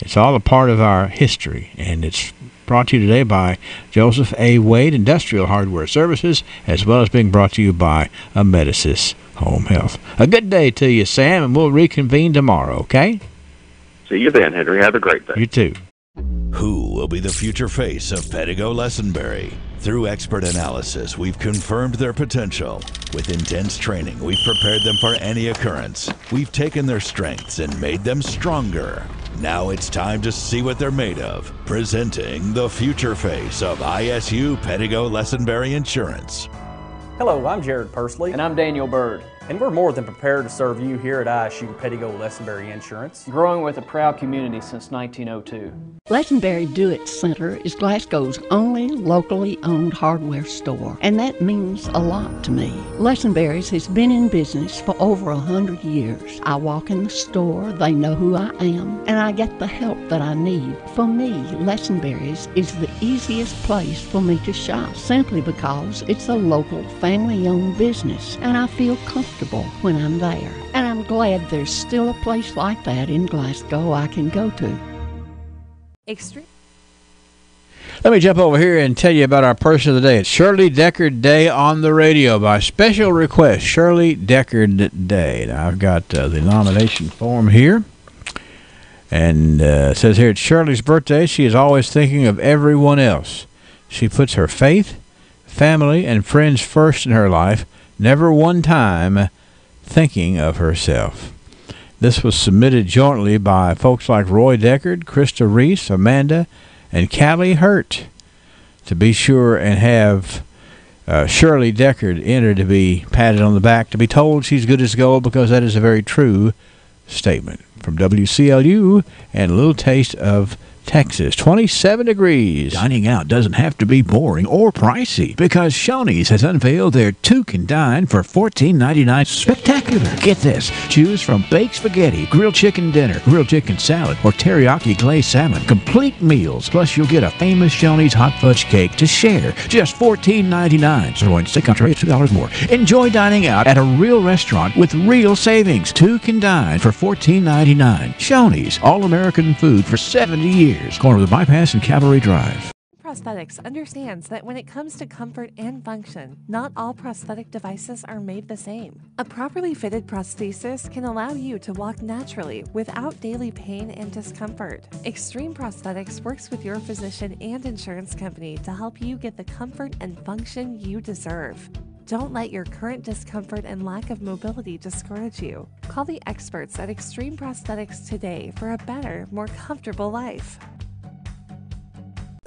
It's all a part of our history, and it's brought to you today by Joseph A. Wade Industrial Hardware Services, as well as being brought to you by Amedisys Home Health. A good day to you, Sam, and we'll reconvene tomorrow, okay? See you then, Henry. Have a great day. You too. Who will be the future face of Pedigo Lessenberry? Through expert analysis, we've confirmed their potential. With intense training, we've prepared them for any occurrence. We've taken their strengths and made them stronger. Now it's time to see what they're made of. Presenting the future face of ISU Pedigo Lessenberry Insurance. Hello, I'm Jared Pursley. And I'm Daniel Bird. And we're more than prepared to serve you here at ISU Pedigo Lessenberry Insurance. Growing with a proud community since 1902. Lessenberry Do-It Center is Glasgow's only locally owned hardware store, and that means a lot to me. Lessenberry's has been in business for over 100 years. I walk in the store, they know who I am, and I get the help that I need. For me, Lessenberry's is the easiest place for me to shop, simply because it's a local family-owned business, and I feel comfortable when I'm there. And I'm glad there's still a place like that in Glasgow I can go to. Let me jump over here and tell you about our person of the day. It's Shirley Deckard Day on the radio by special request. Shirley Deckard Day. Now, I've got the nomination form here. And it says here, it's Shirley's birthday. She is always thinking of everyone else. She puts her faith, family, and friends first in her life, never one time thinking of herself. This was submitted jointly by folks like Roy Deckard, Krista Reese, Amanda, and Callie Hurt. To be sure and have Shirley Deckard entered to be patted on the back, to be told she's good as gold, because that is a very true statement. From WCLU and a little taste of Texas, 27 degrees. Dining out doesn't have to be boring or pricey, because Shoney's has unveiled their Two Can Dine for $14.99 spectacular. Get this. Choose from baked spaghetti, grilled chicken dinner, grilled chicken salad, or teriyaki glazed salmon. Complete meals. Plus, you'll get a famous Shoney's hot fudge cake to share. Just $14.99. So in stick country, it's $2 more. Enjoy dining out at a real restaurant with real savings. Two Can Dine for $14.99. Shoney's. All-American food for 70 years. Corner of the Bypass and Cavalry Drive. Prosthetics understands that when it comes to comfort and function, not all prosthetic devices are made the same. A properly fitted prosthesis can allow you to walk naturally without daily pain and discomfort. Extreme Prosthetics works with your physician and insurance company to help you get the comfort and function you deserve. Don't let your current discomfort and lack of mobility discourage you. Call the experts at Extreme Prosthetics today for a better, more comfortable life.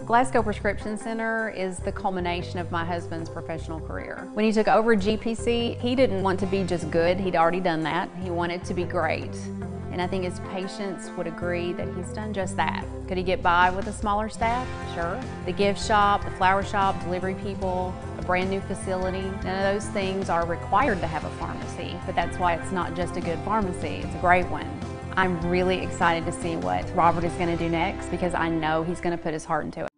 Glasgow Prescription Center is the culmination of my husband's professional career. When he took over GPC, he didn't want to be just good. He'd already done that. He wanted to be great. And I think his patients would agree that he's done just that. Could he get by with a smaller staff? Sure. The gift shop, the flower shop, delivery people, a brand new facility, none of those things are required to have a pharmacy, but that's why it's not just a good pharmacy, it's a great one. I'm really excited to see what Robert is going to do next, because I know he's going to put his heart into it.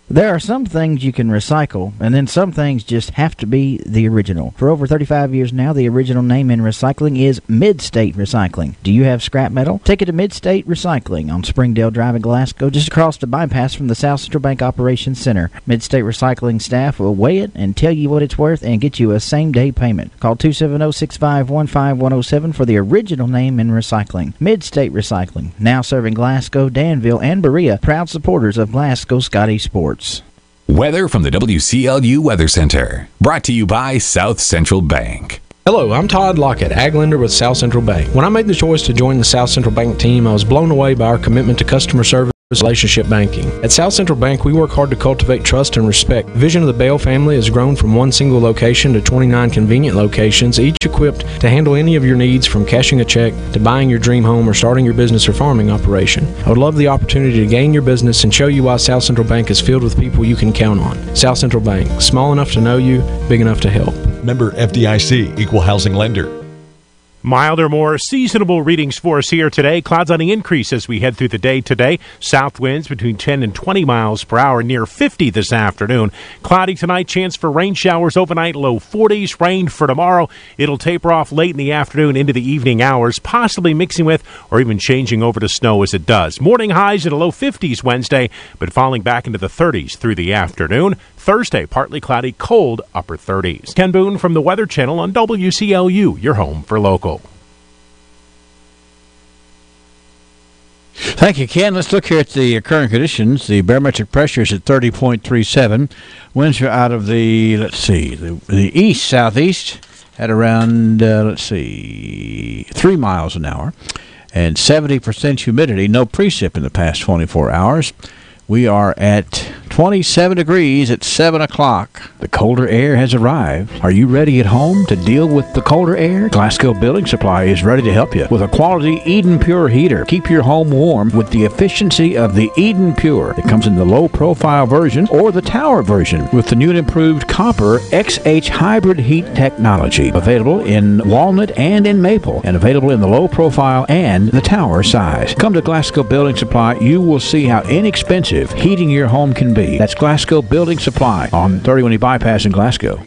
There are some things you can recycle, and then some things just have to be the original. For over 35 years now, the original name in recycling is Mid-State Recycling. Do you have scrap metal? Take it to Mid-State Recycling on Springdale Drive in Glasgow, just across the bypass from the South Central Bank Operations Center. Mid-State Recycling staff will weigh it and tell you what it's worth and get you a same-day payment. Call 270-6515-107 for the original name in recycling. Mid-State Recycling, now serving Glasgow, Danville, and Berea, proud supporters of Glasgow Scotty Sports. Weather from the WCLU Weather Center. Brought to you by South Central Bank. Hello, I'm Todd Lockett, ag lender with South Central Bank. When I made the choice to join the South Central Bank team, I was blown away by our commitment to customer service, relationship banking. At South Central Bank, we work hard to cultivate trust and respect. The vision of the Bale family has grown from one single location to 29 convenient locations, each equipped to handle any of your needs, from cashing a check to buying your dream home or starting your business or farming operation. I would love the opportunity to gain your business and show you why South Central Bank is filled with people you can count on. South Central Bank, small enough to know you, big enough to help. Member FDIC, Equal Housing Lender. Milder, more seasonable readings for us here today. Clouds on the increase as we head through the day today. South winds between 10 and 20 miles per hour, near 50 this afternoon. Cloudy tonight, chance for rain showers overnight, low 40s. Rain for tomorrow. It'll taper off late in the afternoon into the evening hours, possibly mixing with or even changing over to snow as it does. Morning highs in the low 50s Wednesday, but falling back into the 30s through the afternoon. Thursday, partly cloudy, cold, upper 30s. Ken Boone from the Weather Channel on WCLU, your home for local. Thank you, Ken. Let's look here at the current conditions. The barometric pressure is at 30.37. Winds are out of the, the east-southeast at around, 3 miles an hour. And 70% humidity, no precip in the past 24 hours. We are at 27 degrees at 7 o'clock. The colder air has arrived. Are you ready at home to deal with the colder air? Glasgow Building Supply is ready to help you with a quality Eden Pure heater. Keep your home warm with the efficiency of the Eden Pure. It comes in the low-profile version or the tower version with the new and improved copper XH hybrid heat technology. Available in walnut and in maple, and available in the low-profile and the tower size. Come to Glasgow Building Supply. You will see how inexpensive heating your home can be. That's Glasgow Building Supply on 31E Bypass in Glasgow.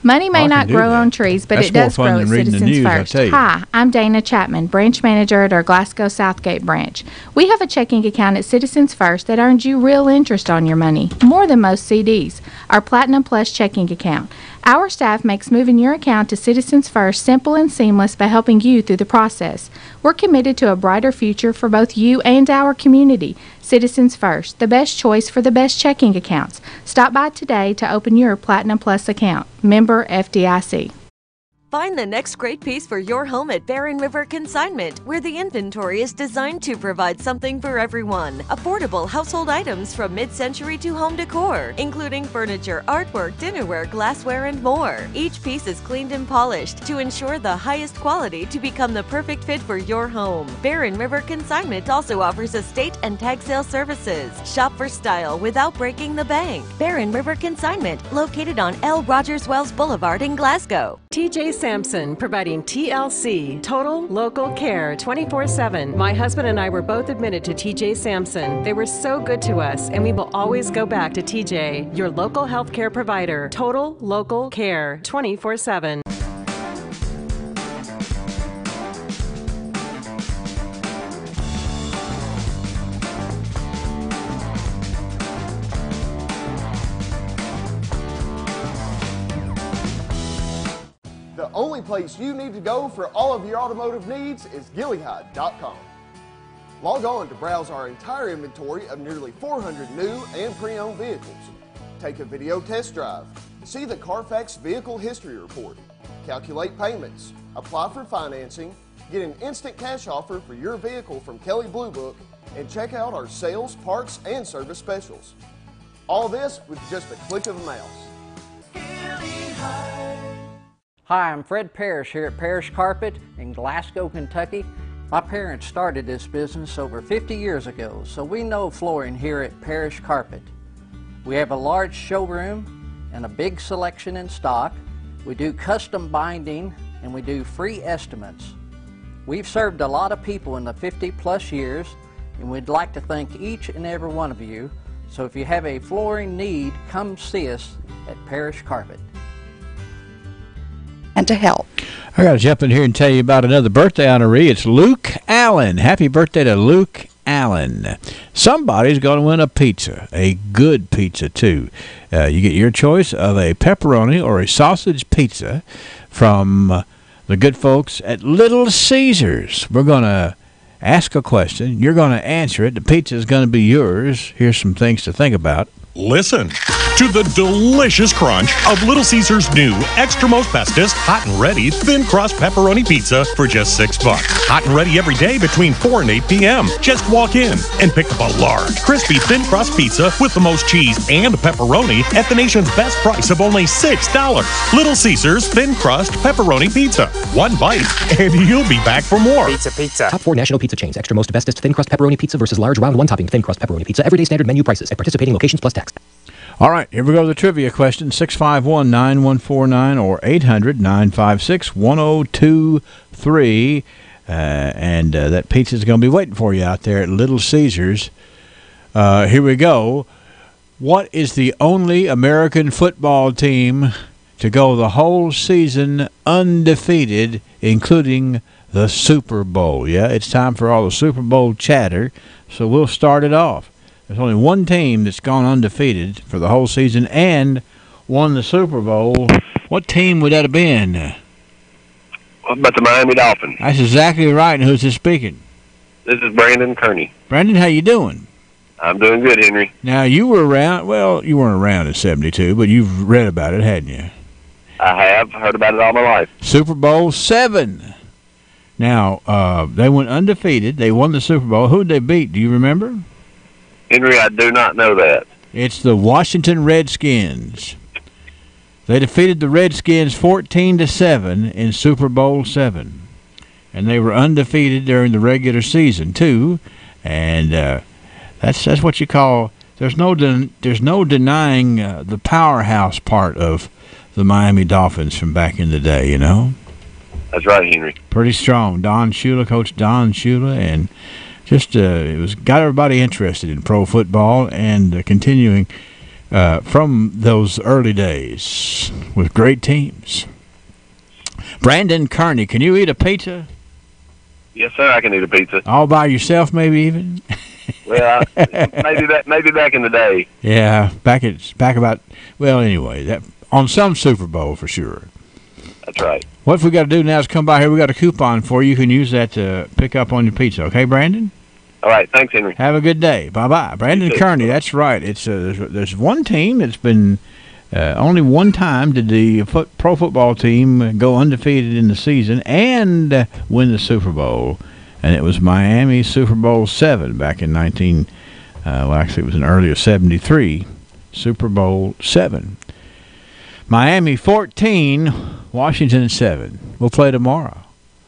Money may not grow on trees, but it does grow at Citizens First. Hi, I'm Dana Chapman, branch manager at our Glasgow Southgate branch. We have a checking account at Citizens First that earns you real interest on your money, more than most CDs. Our Platinum Plus checking account. Our staff makes moving your account to Citizens First simple and seamless by helping you through the process. We're committed to a brighter future for both you and our community. Citizens First, the best choice for the best checking accounts. Stop by today to open your Platinum Plus account. Member FDIC. Find the next great piece for your home at Barren River Consignment, where the inventory is designed to provide something for everyone. Affordable household items from mid-century to home decor, including furniture, artwork, dinnerware, glassware, and more. Each piece is cleaned and polished to ensure the highest quality to become the perfect fit for your home. Barren River Consignment also offers estate and tag sale services. Shop for style without breaking the bank. Barren River Consignment, located on L. Rogers Wells Boulevard in Glasgow. TJ Sampson, providing TLC, Total Local Care, 24/7. My husband and I were both admitted to TJ Sampson. They were so good to us, and we will always go back to TJ, your local health care provider. Total Local Care, 24/7. The only place you need to go for all of your automotive needs is GillyHide.com. Log on to browse our entire inventory of nearly 400 new and pre-owned vehicles. Take a video test drive, see the Carfax Vehicle History Report, calculate payments, apply for financing, get an instant cash offer for your vehicle from Kelley Blue Book, and check out our sales, parts, and service specials. All this with just a click of a mouse. Hi, I'm Fred Parrish here at Parrish Carpet in Glasgow, Kentucky. My parents started this business over 50 years ago, so we know flooring here at Parrish Carpet. We have a large showroom and a big selection in stock. We do custom binding and we do free estimates. We've served a lot of people in the 50-plus years, and we'd like to thank each and every one of you. So if you have a flooring need, come see us at Parrish Carpet. And to help. I got to jump in here and tell you about another birthday honoree. It's Luke Allen. Happy birthday to Luke Allen. Somebody's going to win a pizza, a good pizza, too. You get your choice of a pepperoni or a sausage pizza from the good folks at Little Caesars. We're going to ask a question. You're going to answer it. The pizza is going to be yours. Here's some things to think about. Listen to the delicious crunch of Little Caesars' new extra most bestest hot and ready thin crust pepperoni pizza for just $6. Hot and ready every day between 4 and 8 p.m. Just walk in and pick up a large, crispy thin crust pizza with the most cheese and pepperoni at the nation's best price of only $6. Little Caesars thin crust pepperoni pizza. One bite and you'll be back for more. Pizza. Top 4 national pizza chains. Extra most bestest thin crust pepperoni pizza versus large round one topping thin crust pepperoni pizza. Everyday standard menu prices at participating locations plus tax. All right, here we go to the trivia question, 651-9149 or 800-956-1023. And that pizza is going to be waiting for you out there at Little Caesars. Here we go. What is the only American football team to go the whole season undefeated, including the Super Bowl? Yeah, it's time for all the Super Bowl chatter, so we'll start it off. There's only one team that's gone undefeated for the whole season and won the Super Bowl. What team would that have been? What about the Miami Dolphins? That's exactly right. And who's this speaking? This is Brandon Kearney. Brandon, how you doing? I'm doing good, Henry. Now, you were around, well, you weren't around in 72, but you've read about it, hadn't you? I have heard about it all my life. Super Bowl VII. Now, they went undefeated. They won the Super Bowl. Who did they beat? Do you remember? Henry, I do not know that. It's the Washington Redskins. They defeated the Redskins 14-7 in Super Bowl VII. And they were undefeated during the regular season, too. And that's what you call, there's no denying the powerhouse part of the Miami Dolphins from back in the day, you know? That's right, Henry. Pretty strong. Coach Don Shula, and just it got everybody interested in pro football and continuing from those early days with great teams. Brandon Kearney, can you eat a pizza? Yes, sir, I can eat a pizza. All by yourself, maybe even? Well, maybe back in the day. Yeah, back about, well, anyway, that on some Super Bowl for sure. That's right. What we got to do now is come by here. We got a coupon for you. You can use that to pick up on your pizza. Okay, Brandon? All right. Thanks, Henry. Have a good day. Bye-bye. Brandon Kearney, that's right. It's there's one team that's been only one time did the pro football team go undefeated in the season and win the Super Bowl, and it was Miami Super Bowl VII back in actually it was in early of 73, Super Bowl VII. Miami 14, Washington 7. We'll play tomorrow.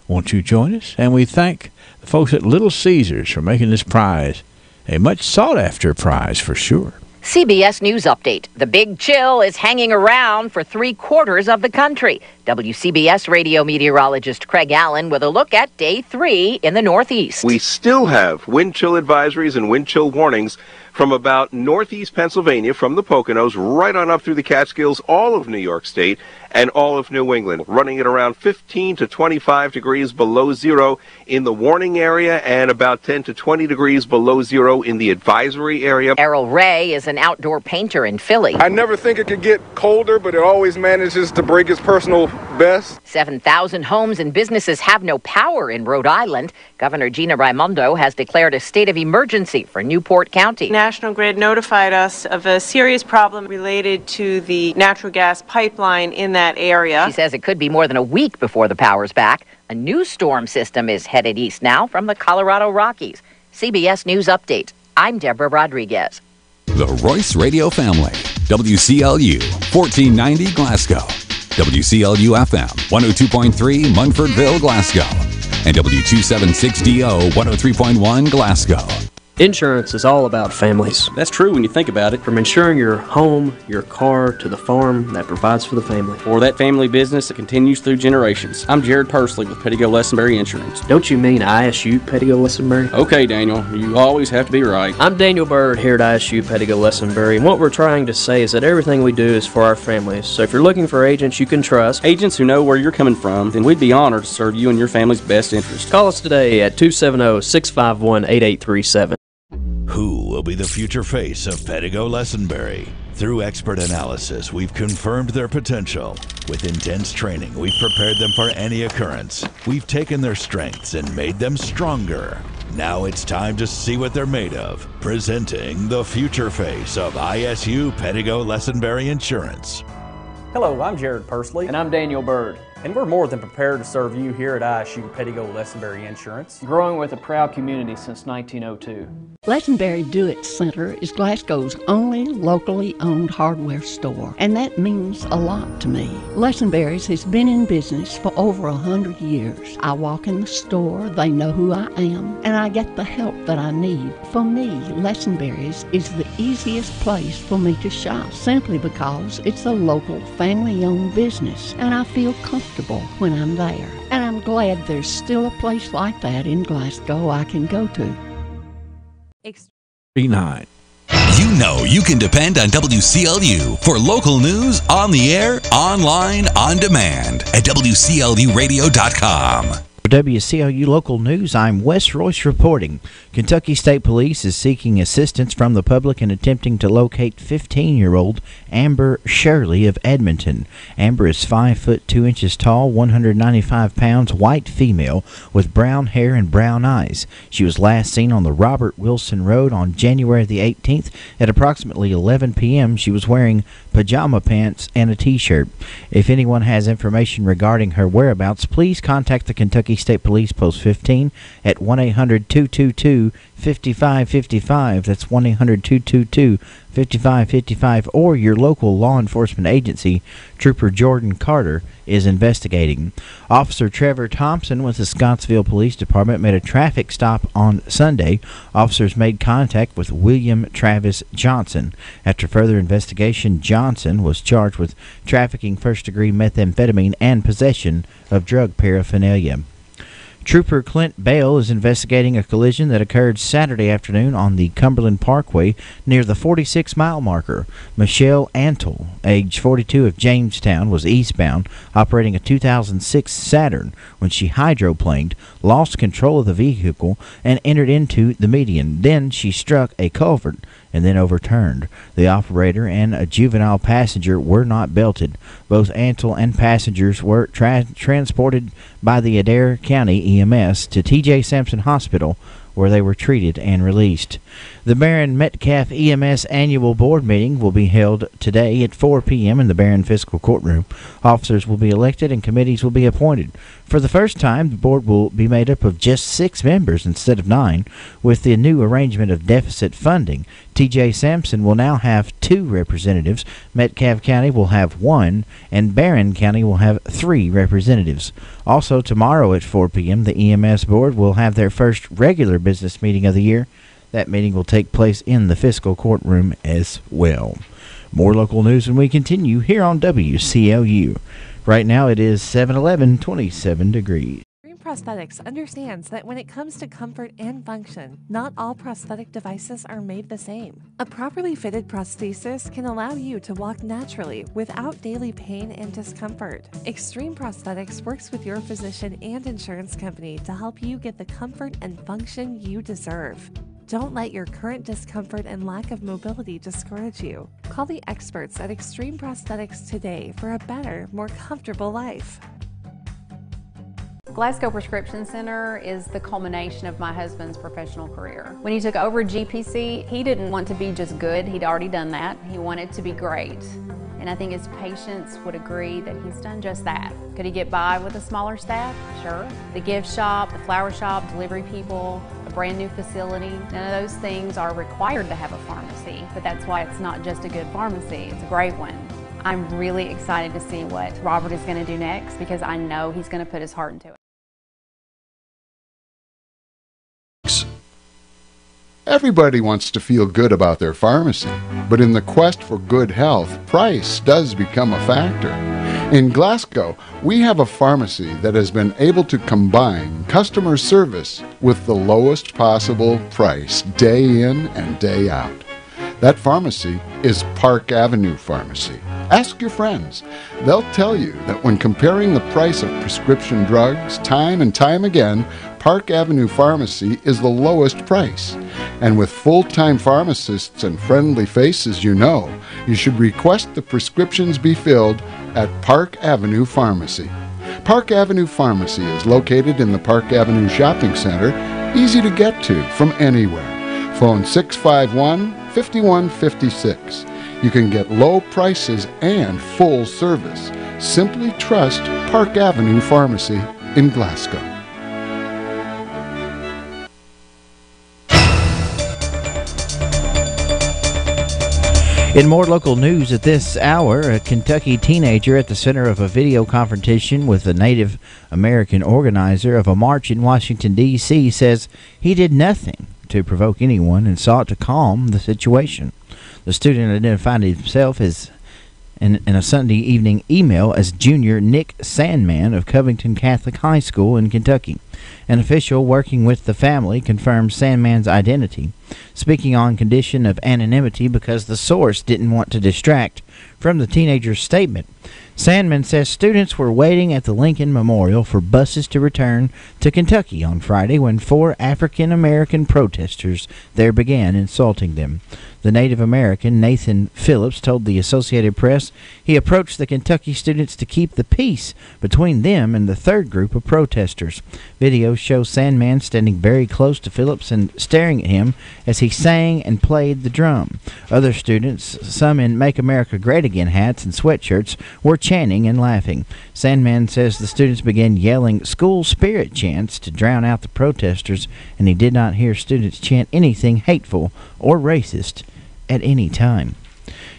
Won't you join us? And we thank the folks at Little Caesars for making this prize a much sought-after prize for sure. CBS News Update. The big chill is hanging around for 3/4 of the country. WCBS radio meteorologist Craig Allen with a look at day 3 in the Northeast. We still have wind chill advisories and wind chill warnings from about northeast Pennsylvania, from the Poconos, right on up through the Catskills, all of New York State, and all of New England, running at around 15 to 25 degrees below zero in the warning area and about 10 to 20 degrees below zero in the advisory area. Errol Ray is an outdoor painter in Philly. I never think it could get colder, but it always manages to break its personal best. 7,000 homes and businesses have no power in Rhode Island. Governor Gina Raimondo has declared a state of emergency for Newport County. National Grid notified us of a serious problem related to the natural gas pipeline in that area. She says it could be more than a week before the power's back. A new storm system is headed east now from the Colorado Rockies. CBS News Update. I'm Deborah Rodriguez. The Royce Radio Family. WCLU 1490 Glasgow. WCLU FM 102.3 Munfordville, Glasgow. And W276DO 103.1 Glasgow. Insurance is all about families. That's true when you think about it. From insuring your home, your car, to the farm that provides for the family. Or that family business that continues through generations. I'm Jared Pursley with Pettigo Lessenberry Insurance. Don't you mean ISU Pettigo Lessenberry? Okay, Daniel, you always have to be right. I'm Daniel Bird here at ISU Pettigo Lessenberry, and what we're trying to say is that everything we do is for our families. So if you're looking for agents you can trust, agents who know where you're coming from, then we'd be honored to serve you and your family's best interest. Call us today at 270-651-8837. Who will be the future face of Pettigo Lessenberry? Through expert analysis, we've confirmed their potential. With intense training, we've prepared them for any occurrence. We've taken their strengths and made them stronger. Now it's time to see what they're made of. Presenting the future face of ISU Pettigo Lessenberry Insurance. Hello, I'm Jared Pursley. And I'm Daniel Bird. And we're more than prepared to serve you here at ISU Pettigo Lessenberry Insurance. Growing with a proud community since 1902. Lessenberry Do-It Center is Glasgow's only locally owned hardware store, and that means a lot to me. Lessenberry's has been in business for over 100 years. I walk in the store, they know who I am, and I get the help that I need. For me, Lessenberry's is the easiest place for me to shop, simply because it's a local family-owned business, and I feel comfortable when I'm there. And I'm glad there's still a place like that in Glasgow I can go to. B9. You know you can depend on WCLU for local news on the air, online, on demand at WCLUradio.com. For WCLU Local News, I'm Wes Royce reporting. Kentucky State Police is seeking assistance from the public in attempting to locate 15-year-old Amber Shirley of Edmonton. Amber is 5 foot 2 inches tall, 195 pounds, white female with brown hair and brown eyes. She was last seen on the Robert Wilson Road on January the 18th at approximately 11 p.m. She was wearing pajama pants and a t-shirt. If anyone has information regarding her whereabouts, please contact the Kentucky State Police Post 15 at 1-800-222-5555. That's 1-800-222-5555, or your local law enforcement agency. Trooper Jordan Carter is investigating. Officer Trevor Thompson with the Scottsville Police Department made a traffic stop on Sunday. Officers made contact with William Travis Johnson. After further investigation, Johnson was charged with trafficking first-degree methamphetamine and possession of drug paraphernalia. Trooper Clint Bale is investigating a collision that occurred Saturday afternoon on the Cumberland Parkway near the 46-mile marker. Michelle Antle, age 42, of Jamestown, was eastbound, operating a 2006 Saturn when she hydroplaned, lost control of the vehicle, and entered into the median. Then she struck a culvert and then overturned. The operator and a juvenile passenger were not belted. Both Antle and passengers were transported by the Adair County EMS to T.J. Sampson Hospital, where they were treated and released. The Barron Metcalf EMS annual board meeting will be held today at 4 p.m. in the Barron Fiscal Courtroom. Officers will be elected and committees will be appointed. For the first time, the board will be made up of just 6 members instead of 9. With the new arrangement of deficit funding, T.J. Sampson will now have 2 representatives, Metcalf County will have 1, and Barron County will have 3 representatives. Also, tomorrow at 4 p.m., the EMS board will have their first regular business meeting of the year. That meeting will take place in the fiscal courtroom as well. More local news when we continue here on WCLU. Right now it is 7:11, 27 degrees. Prosthetics understands that when it comes to comfort and function, not all prosthetic devices are made the same. A properly fitted prosthesis can allow you to walk naturally without daily pain and discomfort. Extreme Prosthetics works with your physician and insurance company to help you get the comfort and function you deserve. Don't let your current discomfort and lack of mobility discourage you. Call the experts at Extreme Prosthetics today for a better, more comfortable life. Glasgow Prescription Center is the culmination of my husband's professional career. When he took over GPC, he didn't want to be just good. He'd already done that. He wanted to be great. And I think his patients would agree that he's done just that. Could he get by with a smaller staff? Sure. The gift shop, the flower shop, delivery people, a brand new facility, none of those things are required to have a pharmacy, but that's why it's not just a good pharmacy, it's a great one. I'm really excited to see what Robert is going to do next because I know he's going to put his heart into it. Everybody wants to feel good about their pharmacy, but in the quest for good health, price does become a factor. In Glasgow, we have a pharmacy that has been able to combine customer service with the lowest possible price day in and day out. That pharmacy is Park Avenue Pharmacy. Ask your friends. They'll tell you that when comparing the price of prescription drugs time and time again, Park Avenue Pharmacy is the lowest price. And with full-time pharmacists and friendly faces you know, you should request the prescriptions be filled at Park Avenue Pharmacy. Park Avenue Pharmacy is located in the Park Avenue Shopping Center, easy to get to from anywhere. Phone 651-5156. You can get low prices and full service. Simply trust Park Avenue Pharmacy in Glasgow. In more local news at this hour, a Kentucky teenager at the center of a video confrontation with a Native American organizer of a march in Washington, D.C. says he did nothing to provoke anyone and sought to calm the situation. The student identified himself as in a Sunday evening email as Junior Nick Sandman of Covington Catholic High School in Kentucky. An official working with the family confirmed Sandman's identity, speaking on condition of anonymity because the source didn't want to distract from the teenager's statement. Sandman says students were waiting at the Lincoln Memorial for buses to return to Kentucky on Friday when 4 African-American protesters there began insulting them. The Native American, Nathan Phillips, told the Associated Press he approached the Kentucky students to keep the peace between them and the third group of protesters. Videos show Sandman standing very close to Phillips and staring at him as he sang and played the drum. Other students, some in Make America Great Again hats and sweatshirts, were chanting and laughing. Sandman says the students began yelling school spirit chants to drown out the protesters, and he did not hear students chant anything hateful or racist at any time.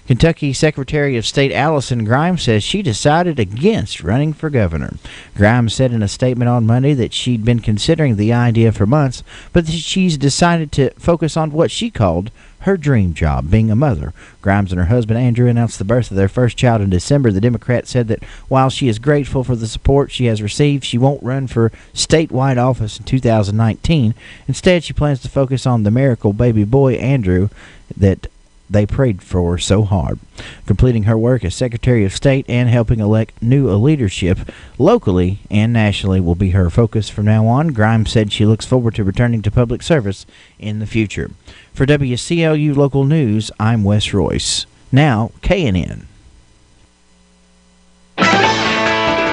Kentucky Secretary of State Allison Grimes says she decided against running for governor. Grimes said in a statement on Monday that she'd been considering the idea for months, but that she's decided to focus on what she called her dream job, being a mother. Grimes and her husband Andrew announced the birth of their first child in December. The Democrat said that while she is grateful for the support she has received, she won't run for statewide office in 2019. Instead, she plans to focus on the miracle baby boy Andrew that they prayed for so hard. Completing her work as Secretary of State and helping elect new leadership locally and nationally will be her focus from now on. Grimes said she looks forward to returning to public service in the future. For WCLU Local News, I'm Wes Royce. Now, KNN.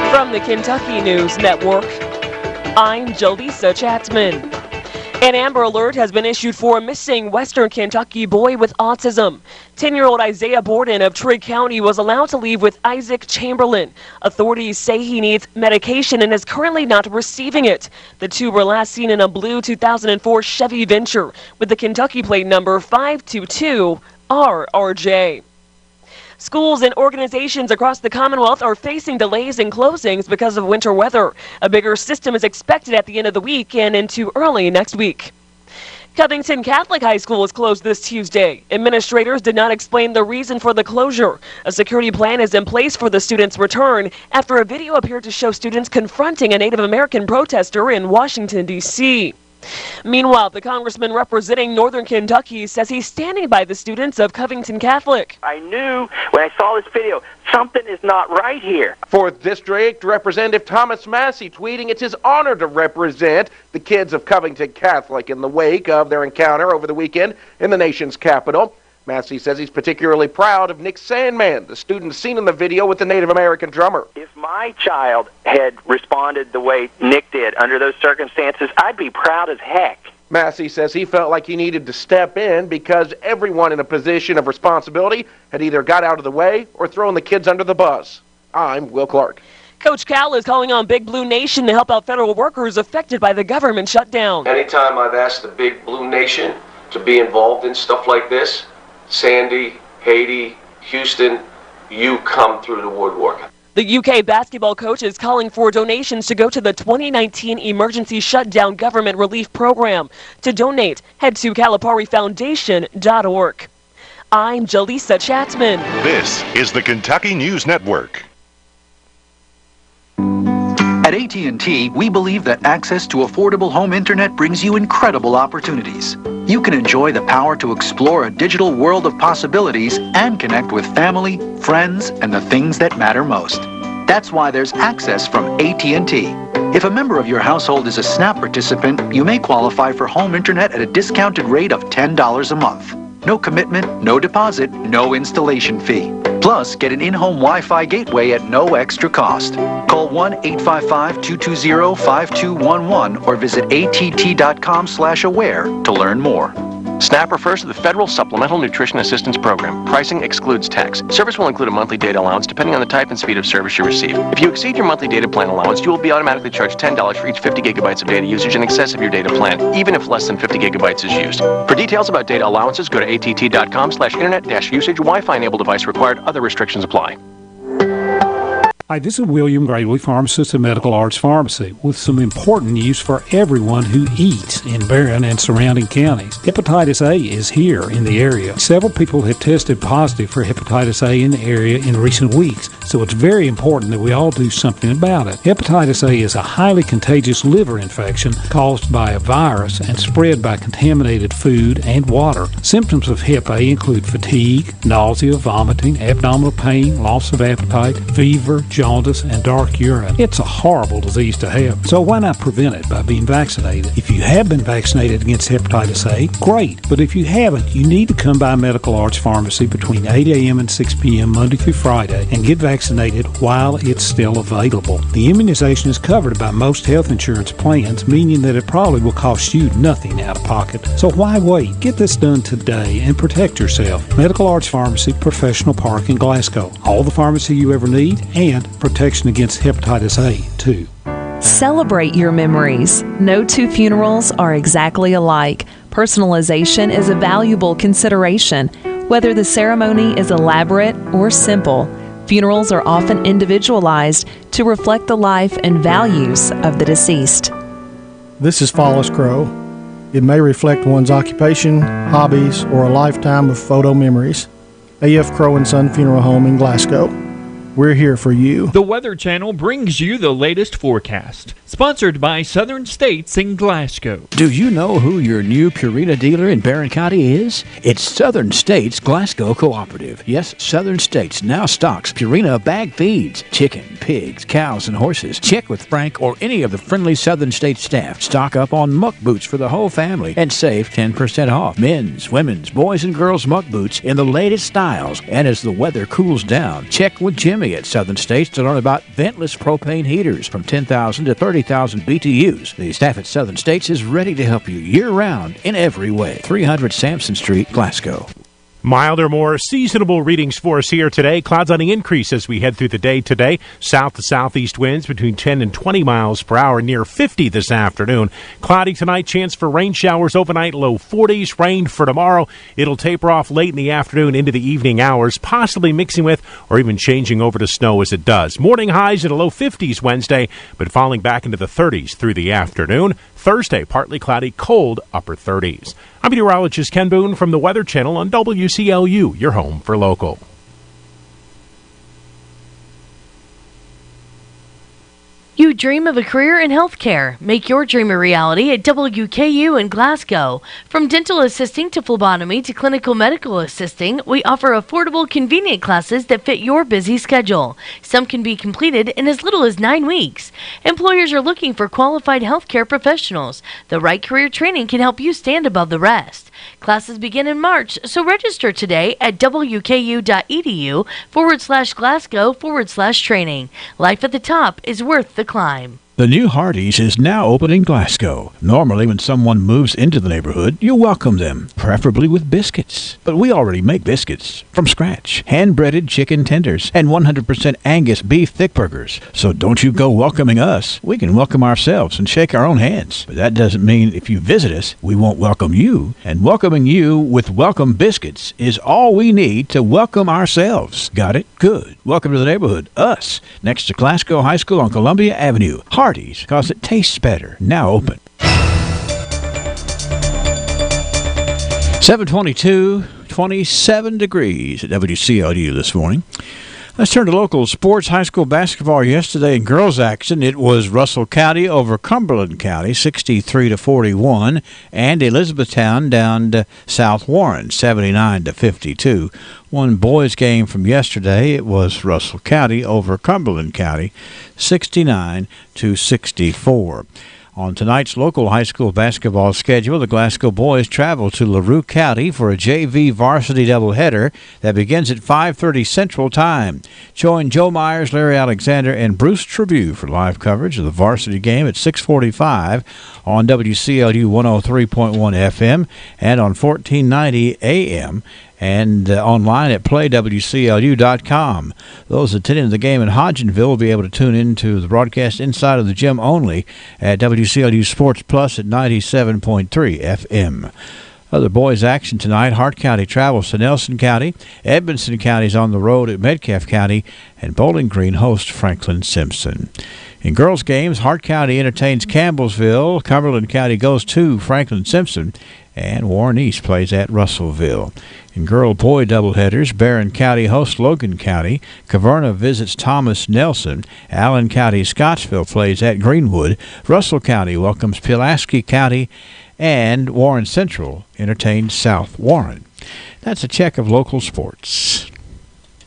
From the Kentucky News Network, I'm Jaleesa Chapman. An Amber Alert has been issued for a missing Western Kentucky boy with autism. 10-year-old Isaiah Borden of Trigg County was allowed to leave with Isaac Chamberlain. Authorities say he needs medication and is currently not receiving it. The two were last seen in a blue 2004 Chevy Venture with the Kentucky plate number 522RRJ. Schools and organizations across the Commonwealth are facing delays and closings because of winter weather. A bigger system is expected at the end of the week and into early next week. Covington Catholic High School is closed this Tuesday. Administrators did not explain the reason for the closure. A security plan is in place for the students' return after a video appeared to show students confronting a Native American protester in Washington, D.C. Meanwhile, the congressman representing Northern Kentucky says he's standing by the students of Covington Catholic. I knew when I saw this video, something is not right here. 4th District Representative Thomas Massey tweeting it's his honor to represent the kids of Covington Catholic in the wake of their encounter over the weekend in the nation's capital. Massey says he's particularly proud of Nick Sandman, the student seen in the video with the Native American drummer. If my child had responded the way Nick did under those circumstances, I'd be proud as heck. Massey says he felt like he needed to step in because everyone in a position of responsibility had either got out of the way or thrown the kids under the bus. I'm Will Clark. Coach Cal is calling on Big Blue Nation to help out federal workers affected by the government shutdown. Anytime I've asked the Big Blue Nation to be involved in stuff like this, Sandy, Haiti, Houston, you come through the woodwork. The UK basketball coach is calling for donations to go to the 2019 Emergency Shutdown Government Relief Program. To donate, head to CalipariFoundation.org. I'm Jaleesa Chapman. This is the Kentucky News Network. At AT&T, we believe that access to affordable home internet brings you incredible opportunities. You can enjoy the power to explore a digital world of possibilities and connect with family, friends, and the things that matter most. That's why there's access from AT&T. If a member of your household is a SNAP participant, you may qualify for home internet at a discounted rate of $10 a month. No commitment, no deposit, no installation fee. Plus, get an in-home Wi-Fi gateway at no extra cost. Call 1-855-220-5211 or visit att.com/aware to learn more. SNAP refers to the Federal Supplemental Nutrition Assistance Program. Pricing excludes tax. Service will include a monthly data allowance depending on the type and speed of service you receive. If you exceed your monthly data plan allowance, you will be automatically charged $10 for each 50 gigabytes of data usage in excess of your data plan, even if less than 50 gigabytes is used. For details about data allowances, go to att.com/internet-usage. Wi-Fi enabled device required. Other restrictions apply. Hi, this is William Gravely, pharmacist at Medical Arts Pharmacy, with some important news for everyone who eats in Barron and surrounding counties. Hepatitis A is here in the area. Several people have tested positive for hepatitis A in the area in recent weeks, so it's very important that we all do something about it. Hepatitis A is a highly contagious liver infection caused by a virus and spread by contaminated food and water. Symptoms of Hep A include fatigue, nausea, vomiting, abdominal pain, loss of appetite, fever, jaundice, and dark urine. It's a horrible disease to have, so why not prevent it by being vaccinated? If you have been vaccinated against hepatitis A, great, but if you haven't, you need to come by Medical Arts Pharmacy between 8 a.m. and 6 p.m. Monday through Friday and get vaccinated while it's still available. The immunization is covered by most health insurance plans, meaning that it probably will cost you nothing out of pocket. So why wait? Get this done today and protect yourself. Medical Arts Pharmacy, Professional Park in Glasgow. All the pharmacy you ever need and protection against hepatitis A, too. Celebrate your memories. No two funerals are exactly alike. Personalization is a valuable consideration, whether the ceremony is elaborate or simple. Funerals are often individualized to reflect the life and values of the deceased. This is Follis Crow. It may reflect one's occupation, hobbies, or a lifetime of photo memories. A.F. Crow & Son Funeral Home in Glasgow. We're here for you. The Weather Channel brings you the latest forecast. Sponsored by Southern States in Glasgow. Do you know who your new Purina dealer in Barron County is? It's Southern States Glasgow Cooperative. Yes, Southern States now stocks Purina bag feeds, chicken, pigs, cows, and horses. Check with Frank or any of the friendly Southern States staff. Stock up on muck boots for the whole family and save 10% off. Men's, women's, boys, and girls muck boots in the latest styles. And as the weather cools down, check with Jimmy at Southern States to learn about ventless propane heaters from 10,000 to 30,000 BTUs. The staff at Southern States is ready to help you year-round in every way. 300 Sampson Street, Glasgow. Milder, more seasonable readings for us here today. Clouds on the increase as we head through the day today. South to southeast winds between 10 and 20 miles per hour, near 50 this afternoon. Cloudy tonight, chance for rain showers overnight, low 40s. Rain for tomorrow. It'll taper off late in the afternoon into the evening hours, possibly mixing with or even changing over to snow as it does. Morning highs in the low 50s Wednesday, but falling back into the 30s through the afternoon. Thursday, partly cloudy, cold, upper 30s. I'm meteorologist Ken Boone from the Weather Channel on WCLU, your home for local. You dream of a career in healthcare. Make your dream a reality at WKU in Glasgow. From dental assisting to phlebotomy to clinical medical assisting, we offer affordable, convenient classes that fit your busy schedule. Some can be completed in as little as 9 weeks. Employers are looking for qualified healthcare professionals. The right career training can help you stand above the rest. Classes begin in March, so register today at wku.edu/Glasgow/training. Life at the top is worth the climb. The new Hardee's is now open in Glasgow. Normally, when someone moves into the neighborhood, you welcome them, preferably with biscuits. But we already make biscuits from scratch. Hand-breaded chicken tenders and 100% Angus beef thick burgers. So don't you go welcoming us. We can welcome ourselves and shake our own hands. But that doesn't mean if you visit us, we won't welcome you. And welcoming you with welcome biscuits is all we need to welcome ourselves. Got it? Good. Welcome to the neighborhood. Us. Next to Glasgow High School on Columbia Avenue. Hardee's, because it tastes better. Now open. 722, 27 degrees at WCLU this morning. Let's turn to local sports. High school basketball yesterday in girls action. It was Russell County over Cumberland County, 63-41, and Elizabethtown down to South Warren, 79-52. One boys game from yesterday, it was Russell County over Cumberland County, 69-64. On tonight's local high school basketball schedule, the Glasgow boys travel to LaRue County for a JV varsity doubleheader that begins at 5:30 Central Time. Join Joe Myers, Larry Alexander, and Bruce Tribune for live coverage of the varsity game at 6:45 on WCLU 103.1 FM and on 1490 AM. And online at playwclu.com. Those attending the game in Hodgenville will be able to tune into the broadcast inside of the gym only at WCLU Sports Plus at 97.3 FM. Other boys action tonight. Hart County travels to Nelson County. Edmonson County is on the road at Metcalfe County. And Bowling Green hosts Franklin Simpson. In girls games, Hart County entertains Campbellsville. Cumberland County goes to Franklin Simpson. And Warren East plays at Russellville. In girl-boy doubleheaders, Barron County hosts Logan County. Caverna visits Thomas Nelson. Allen County Scottsville plays at Greenwood. Russell County welcomes Pulaski County. And Warren Central entertains South Warren. That's a check of local sports.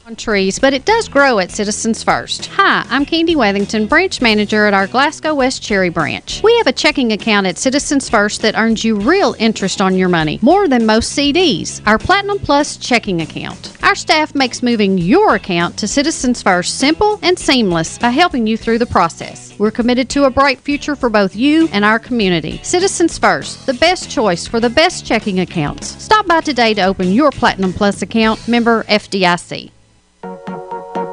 On trees, but it does grow at Citizens First. Hi, I'm Candy Wethington, branch manager at our Glasgow West Cherry branch. We have a checking account at Citizens First that earns you real interest on your money, more than most CDs. Our Platinum Plus checking account. Our staff makes moving your account to Citizens First simple and seamless by helping you through the process. We're committed to a bright future for both you and our community. Citizens First, the best choice for the best checking accounts. Stop by today to open your Platinum Plus account, member FDIC.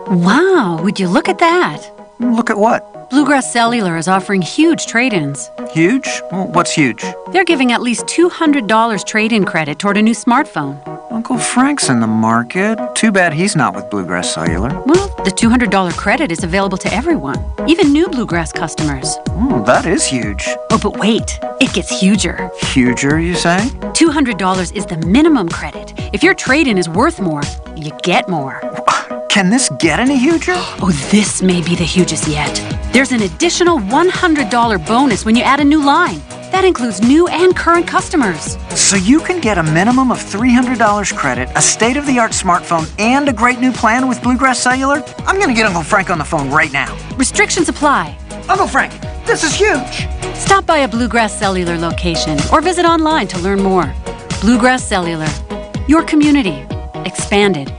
Wow, would you look at that? Look at what? Bluegrass Cellular is offering huge trade-ins. Huge? What's huge? They're giving at least $200 trade-in credit toward a new smartphone. Uncle Frank's in the market. Too bad he's not with Bluegrass Cellular. Well, the $200 credit is available to everyone, even new Bluegrass customers. That is huge. Oh, but wait, it gets huger. Huger, you say? $200 is the minimum credit. If your trade-in is worth more, you get more. Can this get any huger? Oh, this may be the hugest yet. There's an additional $100 bonus when you add a new line. That includes new and current customers. So you can get a minimum of $300 credit, a state-of-the-art smartphone, and a great new plan with Bluegrass Cellular? I'm going to get Uncle Frank on the phone right now. Restrictions apply. Uncle Frank, this is huge. Stop by a Bluegrass Cellular location or visit online to learn more. Bluegrass Cellular. Your community. Expanded.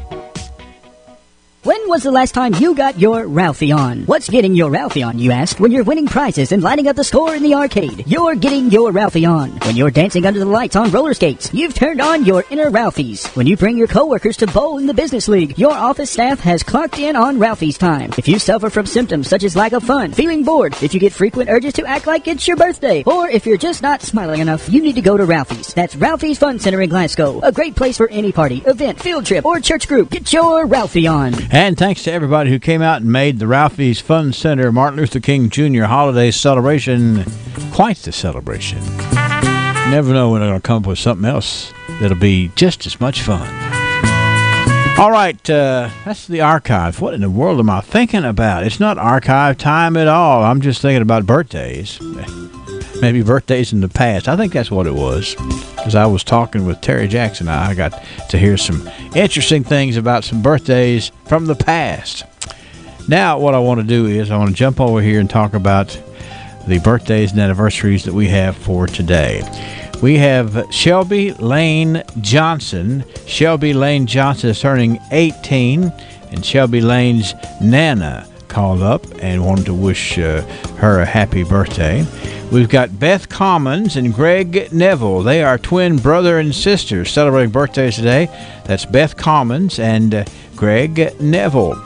When was the last time you got your Ralphie on? What's getting your Ralphie on, you ask? When you're winning prizes and lighting up the score in the arcade, you're getting your Ralphie on. When you're dancing under the lights on roller skates, you've turned on your inner Ralphies. When you bring your coworkers to bowl in the business league, your office staff has clocked in on Ralphie's time. If you suffer from symptoms such as lack of fun, feeling bored, if you get frequent urges to act like it's your birthday, or if you're just not smiling enough, you need to go to Ralphie's. That's Ralphie's Fun Center in Glasgow. A great place for any party, event, field trip, or church group. Get your Ralphie on. And thanks to everybody who came out and made the Ralphie's Fun Center Martin Luther King Jr. holiday celebration quite the celebration. You never know when they're going to come up with something else that'll be just as much fun. All right, that's the archive. What in the world am I thinking about? It's not archive time at all. I'm just thinking about birthdays. Maybe birthdays in the past. I think that's what it was. Because I was talking with Terry Jackson. I got to hear some interesting things about some birthdays from the past. Now, what I want to do is I want to jump over here and talk about the birthdays and anniversaries that we have for today. We have Shelby Lane Johnson. Shelby Lane Johnson is turning 18, and Shelby Lane's Nana called up and wanted to wish her a happy birthday. We've got Beth Commons and Greg Neville. They are twin brother and sister celebrating birthdays today. That's Beth Commons and Greg Neville.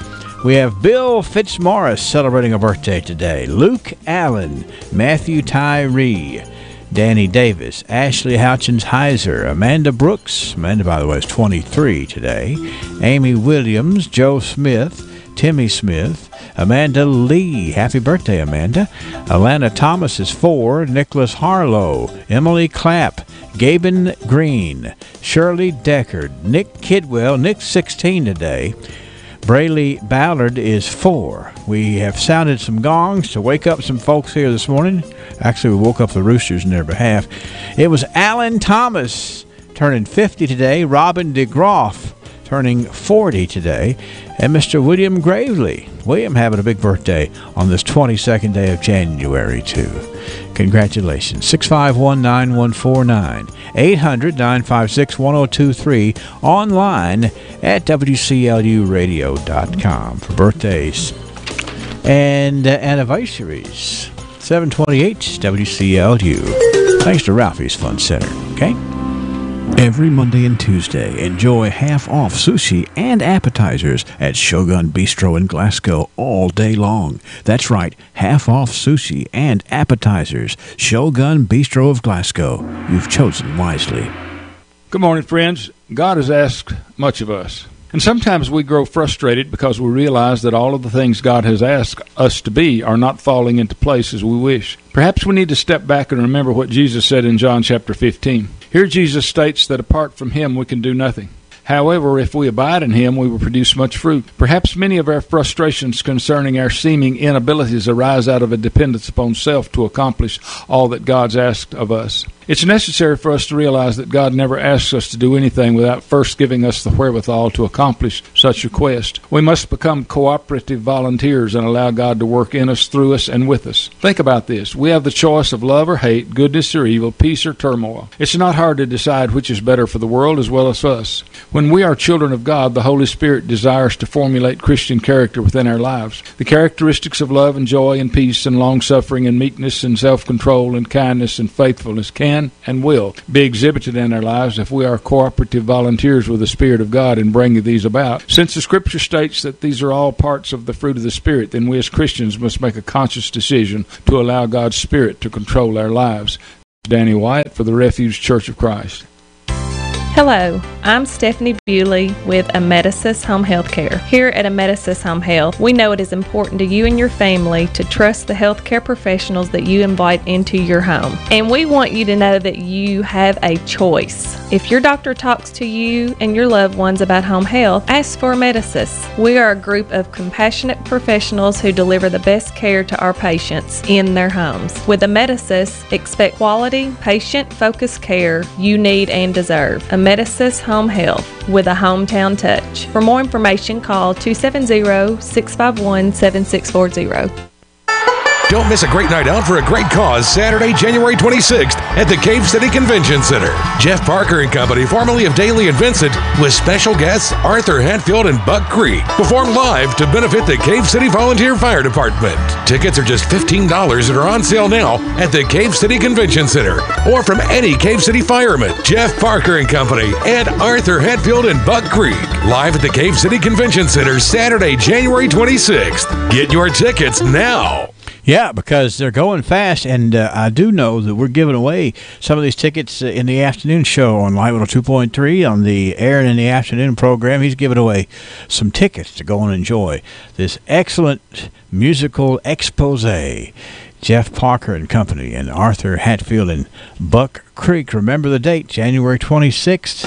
We have Bill Fitzmaurice celebrating a birthday today. Luke Allen, Matthew Tyree, Danny Davis, Ashley Houchins Heiser, Amanda Brooks. Amanda, by the way, is 23 today. Amy Williams, Joe Smith, Timmy Smith, Amanda Lee. Happy birthday, Amanda. Alana Thomas is 4. Nicholas Harlow, Emily Clapp, Gaben Green, Shirley Deckard, Nick Kidwell. Nick's 16 today. Brayley Ballard is 4. We have sounded some gongs to wake up some folks here this morning. Actually, we woke up the roosters in their behalf. It was Alan Thomas turning 50 today. Robin DeGroff turning 40 today. And Mr. William Gravely. William having a big birthday on this 22nd day of January, too. Congratulations. 651-9149. 800-956-1023. Online at WCLUradio.com for birthdays and anniversaries. 728 WCLU. Thanks to Ralphie's Fun Center. Okay? Every Monday and Tuesday, enjoy half-off sushi and appetizers at Shogun Bistro in Glasgow all day long. That's right, half-off sushi and appetizers. Shogun Bistro of Glasgow. You've chosen wisely. Good morning, friends. God has asked much of us. And sometimes we grow frustrated because we realize that all of the things God has asked us to be are not falling into place as we wish. Perhaps we need to step back and remember what Jesus said in John chapter 15. Here Jesus states that apart from him we can do nothing. However, if we abide in him, we will produce much fruit. Perhaps many of our frustrations concerning our seeming inabilities arise out of a dependence upon self to accomplish all that God's asked of us. It's necessary for us to realize that God never asks us to do anything without first giving us the wherewithal to accomplish such request. We must become cooperative volunteers and allow God to work in us, through us, and with us. Think about this. We have the choice of love or hate, goodness or evil, peace or turmoil. It's not hard to decide which is better for the world as well as us. When we are children of God, the Holy Spirit desires to formulate Christian character within our lives. The characteristics of love and joy and peace and long-suffering and meekness and self-control and kindness and faithfulness can and will be exhibited in our lives if we are cooperative volunteers with the Spirit of God in bringing these about. Since the Scripture states that these are all parts of the fruit of the Spirit, then we as Christians must make a conscious decision to allow God's Spirit to control our lives. Danny White for the Refuge Church of Christ. Hello, I'm Stephanie Bewley with Amedisys Home Health Care. Here at Amedisys Home Health, we know it is important to you and your family to trust the healthcare professionals that you invite into your home. And we want you to know that you have a choice. If your doctor talks to you and your loved ones about home health, ask for Amedisys. We are a group of compassionate professionals who deliver the best care to our patients in their homes. With Amedisys, expect quality, patient-focused care you need and deserve. Amedisys Home Health with a hometown touch. For more information, call 270-651-7640. Don't miss a great night out for a great cause Saturday, January 26th at the Cave City Convention Center. Jeff Parker and Company, formerly of Daly and Vincent, with special guests Arthur Hatfield and Buck Creek, perform live to benefit the Cave City Volunteer Fire Department. Tickets are just $15 and are on sale now at the Cave City Convention Center or from any Cave City fireman. Jeff Parker and Company and Arthur Hatfield and Buck Creek, live at the Cave City Convention Center Saturday, January 26th. Get your tickets now. Yeah, because they're going fast, and I do know that we're giving away some of these tickets in the afternoon show on Light 102.3 on the Aaron in the Afternoon program. He's giving away some tickets to go and enjoy this excellent musical expose. Jeff Parker and Company and Arthur Hatfield and Buck Creek. Remember the date, January 26th.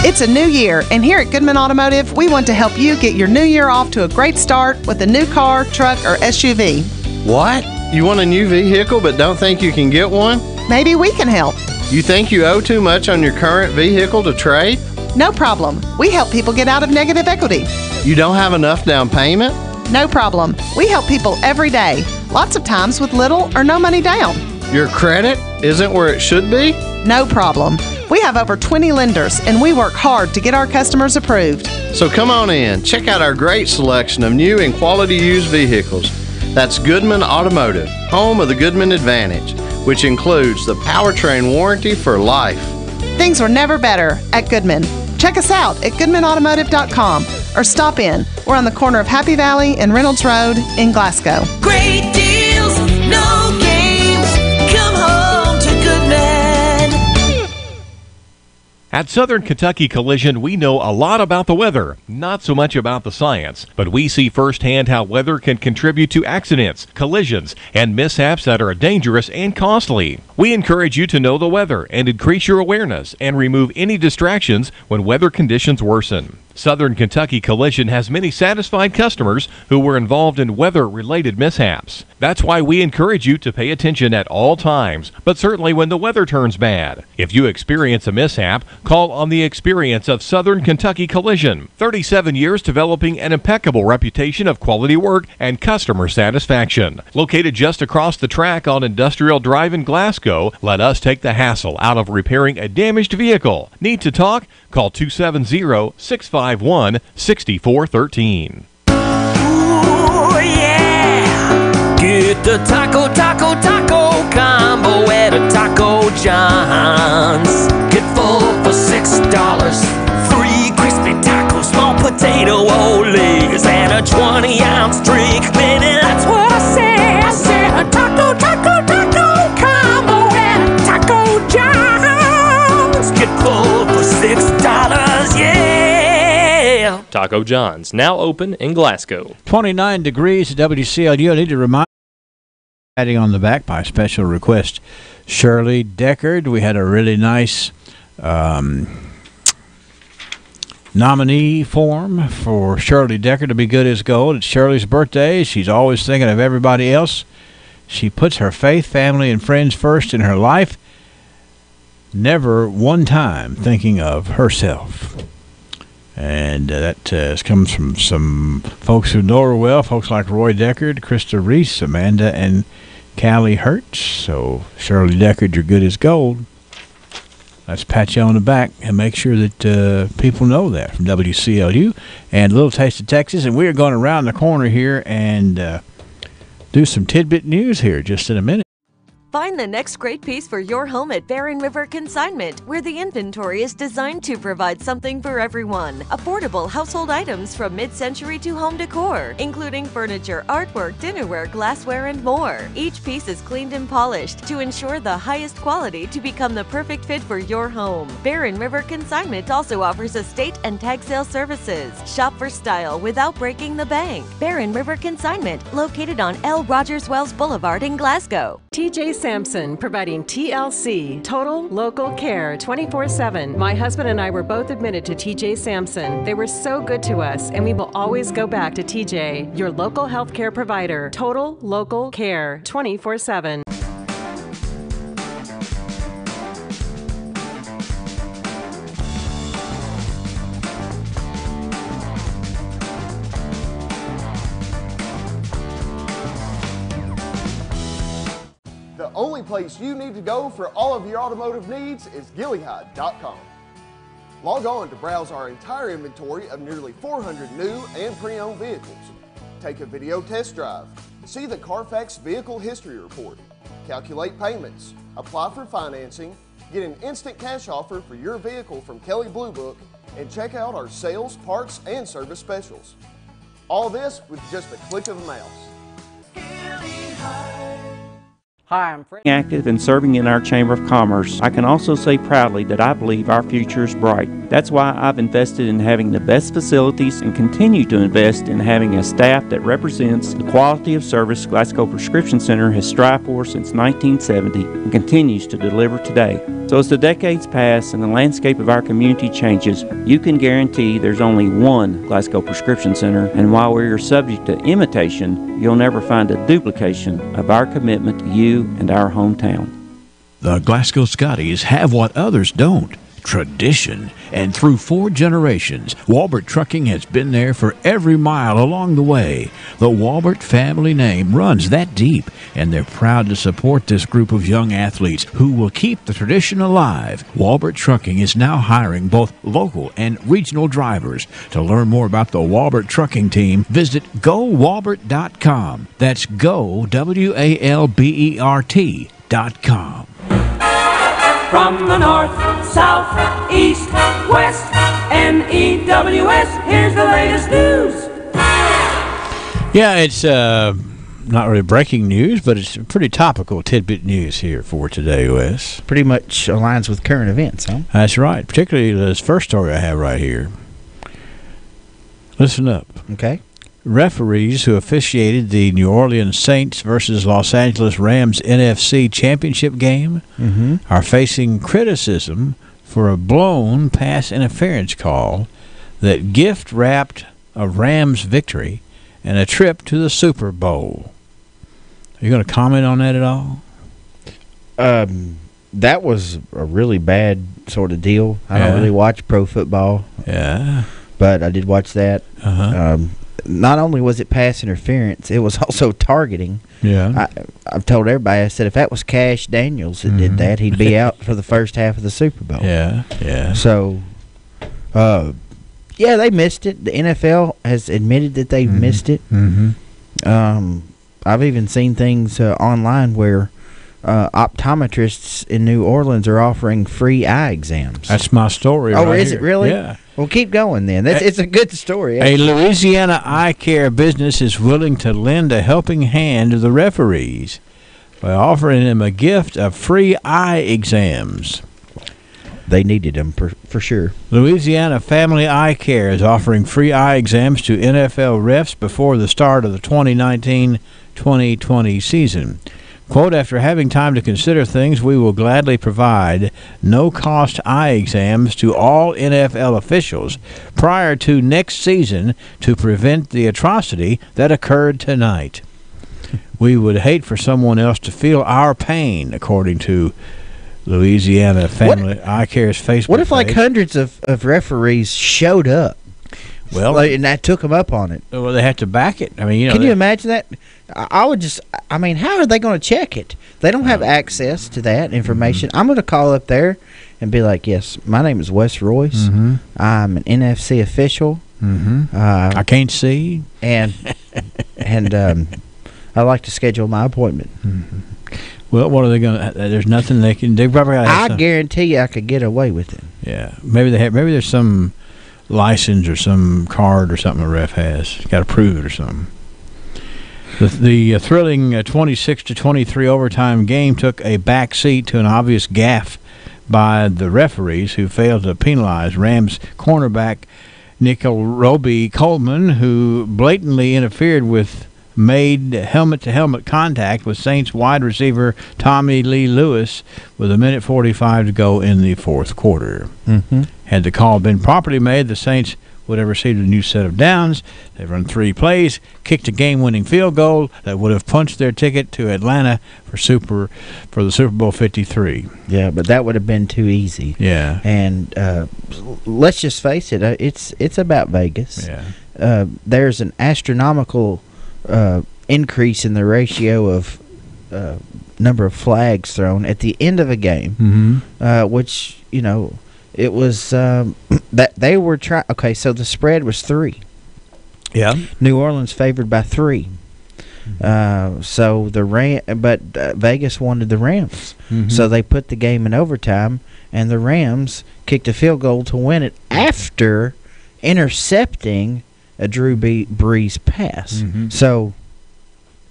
It's a new year, and here at Goodman Automotive, we want to help you get your new year off to a great start with a new car, truck, or SUV. What? You want a new vehicle but don't think you can get one? Maybe we can help. You think you owe too much on your current vehicle to trade? No problem. We help people get out of negative equity. You don't have enough down payment? No problem. We help people every day, lots of times with little or no money down. Your credit isn't where it should be? No problem. We have over 20 lenders, and we work hard to get our customers approved. So come on in. Check out our great selection of new and quality used vehicles. That's Goodman Automotive, home of the Goodman Advantage, which includes the powertrain warranty for life. Things were never better at Goodman. Check us out at GoodmanAutomotive.com or stop in. We're on the corner of Happy Valley and Reynolds Road in Glasgow. Great deals, no games. Come home to Goodman. At Southern Kentucky Collision, we know a lot about the weather, not so much about the science, but we see firsthand how weather can contribute to accidents, collisions, and mishaps that are dangerous and costly. We encourage you to know the weather and increase your awareness and remove any distractions when weather conditions worsen. Southern Kentucky Collision has many satisfied customers who were involved in weather-related mishaps. That's why we encourage you to pay attention at all times, but certainly when the weather turns bad. If you experience a mishap, call on the experience of Southern Kentucky Collision. 37 years developing an impeccable reputation of quality work and customer satisfaction. Located just across the track on Industrial Drive in Glasgow, let us take the hassle out of repairing a damaged vehicle. Need to talk? Call 270-651-6413. Ooh, yeah. Get the taco combo at a Taco John's. Get full for $6. 3 crispy tacos, small potato oles, and a 20-ounce drink. Baby, that's what I said. I said a taco combo at a Taco John's. Get full Taco John's, now open in Glasgow. 29 degrees at WCLU. I need to remind you, adding on the back by special request, Shirley Deckard. We had a really nice nominee form for Shirley Deckard to be good as gold. It's Shirley's birthday. She's always thinking of everybody else. She puts her faith, family, and friends first in her life, never one time thinking of herself. And that comes from some folks who know her well, folks like Roy Deckard, Krista Reese, Amanda, and Callie Hertz. So, Shirley Deckard, you're good as gold. Let's pat you on the back and make sure that people know that from WCLU and a little taste of Texas. And we are going around the corner here and do some tidbit news here just in a minute. Find the next great piece for your home at Barren River Consignment, where the inventory is designed to provide something for everyone. Affordable household items from mid-century to home decor, including furniture, artwork, dinnerware, glassware, and more. Each piece is cleaned and polished to ensure the highest quality to become the perfect fit for your home. Barren River Consignment also offers estate and tag sale services. Shop for style without breaking the bank. Barren River Consignment, located on L. Rogers Wells Boulevard in Glasgow. TJ Sampson, providing TLC, Total Local Care, 24/7. My husband and I were both admitted to TJ Sampson. They were so good to us, and we will always go back to TJ, your local health care provider. Total Local Care, 24/7. The only place you need to go for all of your automotive needs is Gilead.com. Log on to browse our entire inventory of nearly 400 new and pre-owned vehicles. Take a video test drive, see the Carfax Vehicle History Report, calculate payments, apply for financing, get an instant cash offer for your vehicle from Kelley Blue Book, and check out our sales, parts, and service specials. All this with just a click of a mouse. Hi, I'm Fred. Active and serving in our Chamber of Commerce, I can also say proudly that I believe our future is bright. That's why I've invested in having the best facilities and continue to invest in having a staff that represents the quality of service Glasgow Prescription Center has strived for since 1970 and continues to deliver today. So as the decades pass and the landscape of our community changes, you can guarantee there's only one Glasgow Prescription Center, and while we're subject to imitation, you'll never find a duplication of our commitment to you and our hometown. The Glasgow Scotties have what others don't. Tradition. And through 4 generations, Walbert Trucking has been there for every mile along the way. The Walbert family name runs that deep, and they're proud to support this group of young athletes who will keep the tradition alive. Walbert Trucking is now hiring both local and regional drivers. To learn more about the Walbert Trucking team, visit GoWalbert.com. That's Go, WALBERT.com. From the north, south, east, west, NEWS, here's the latest news. Yeah, it's not really breaking news, but it's pretty topical tidbit news here for today, Wes. Pretty much aligns with current events, huh? That's right, particularly this first story I have right here. Listen up. Okay. Referees who officiated the New Orleans Saints versus Los Angeles Rams NFC championship game are facing criticism for a blown pass interference call that gift-wrapped a Rams victory and a trip to the Super Bowl. Are you going to comment on that at all? That was a really bad sort of deal. I don't really watch pro football. Yeah. But I did watch that. Not only was it pass interference, it was also targeting. Yeah. I've told everybody, I said, if that was Cash Daniels that did that, he'd be out for the first half of the Super Bowl. Yeah, yeah. So, yeah, they missed it. The NFL has admitted that they missed it. I've even seen things online where optometrists in New Orleans are offering free eye exams. That's my story. Oh, right is here. it really? Yeah. Well, keep going then. It's a good story. A Louisiana eye care business is willing to lend a helping hand to the referees by offering them a gift of free eye exams. They needed them for sure. Louisiana Family Eye Care is offering free eye exams to NFL refs before the start of the 2019-2020 season. Quote, after having time to consider things, we will gladly provide no-cost eye exams to all NFL officials prior to next season to prevent the atrocity that occurred tonight. We would hate for someone else to feel our pain, according to Louisiana Family Eye Care's Facebook What if like page. hundreds of referees showed up? Well, and that took them up on it. Well, they have to back it. I mean, you know. Can you imagine that? I would just. I mean, how are they going to check it? They don't have access to that information. I'm going to call up there and be like, "Yes, my name is Wes Royce. I'm an NFC official. I can't see, and I like to schedule my appointment." Well, what are they going to? There's nothing they can. They probably gotta have I guarantee you, I could get away with it. Yeah, maybe they have. Maybe there's some license or some card or something a ref has. Got to prove it or something. The thrilling 26-23 overtime game took a back seat to an obvious gaffe by the referees who failed to penalize Rams cornerback Nickel Roby Coleman, who blatantly interfered with made helmet-to-helmet contact with Saints wide receiver Tommy Lee Lewis with 1:45 to go in the fourth quarter. Had the call been properly made, the Saints would have received a new set of downs. They've run 3 plays, kicked a game-winning field goal that would have punched their ticket to Atlanta for the Super Bowl 53. Yeah, but that would have been too easy. Yeah. And let's just face it, it's about Vegas. Yeah. There's an astronomical increase in the ratio of number of flags thrown at the end of a game, which, you know, it was that they were trying. Okay, so the spread was 3. Yeah. New Orleans favored by 3. So the Vegas wanted the Rams, so they put the game in overtime, and the Rams kicked a field goal to win it after intercepting a Drew Brees pass. So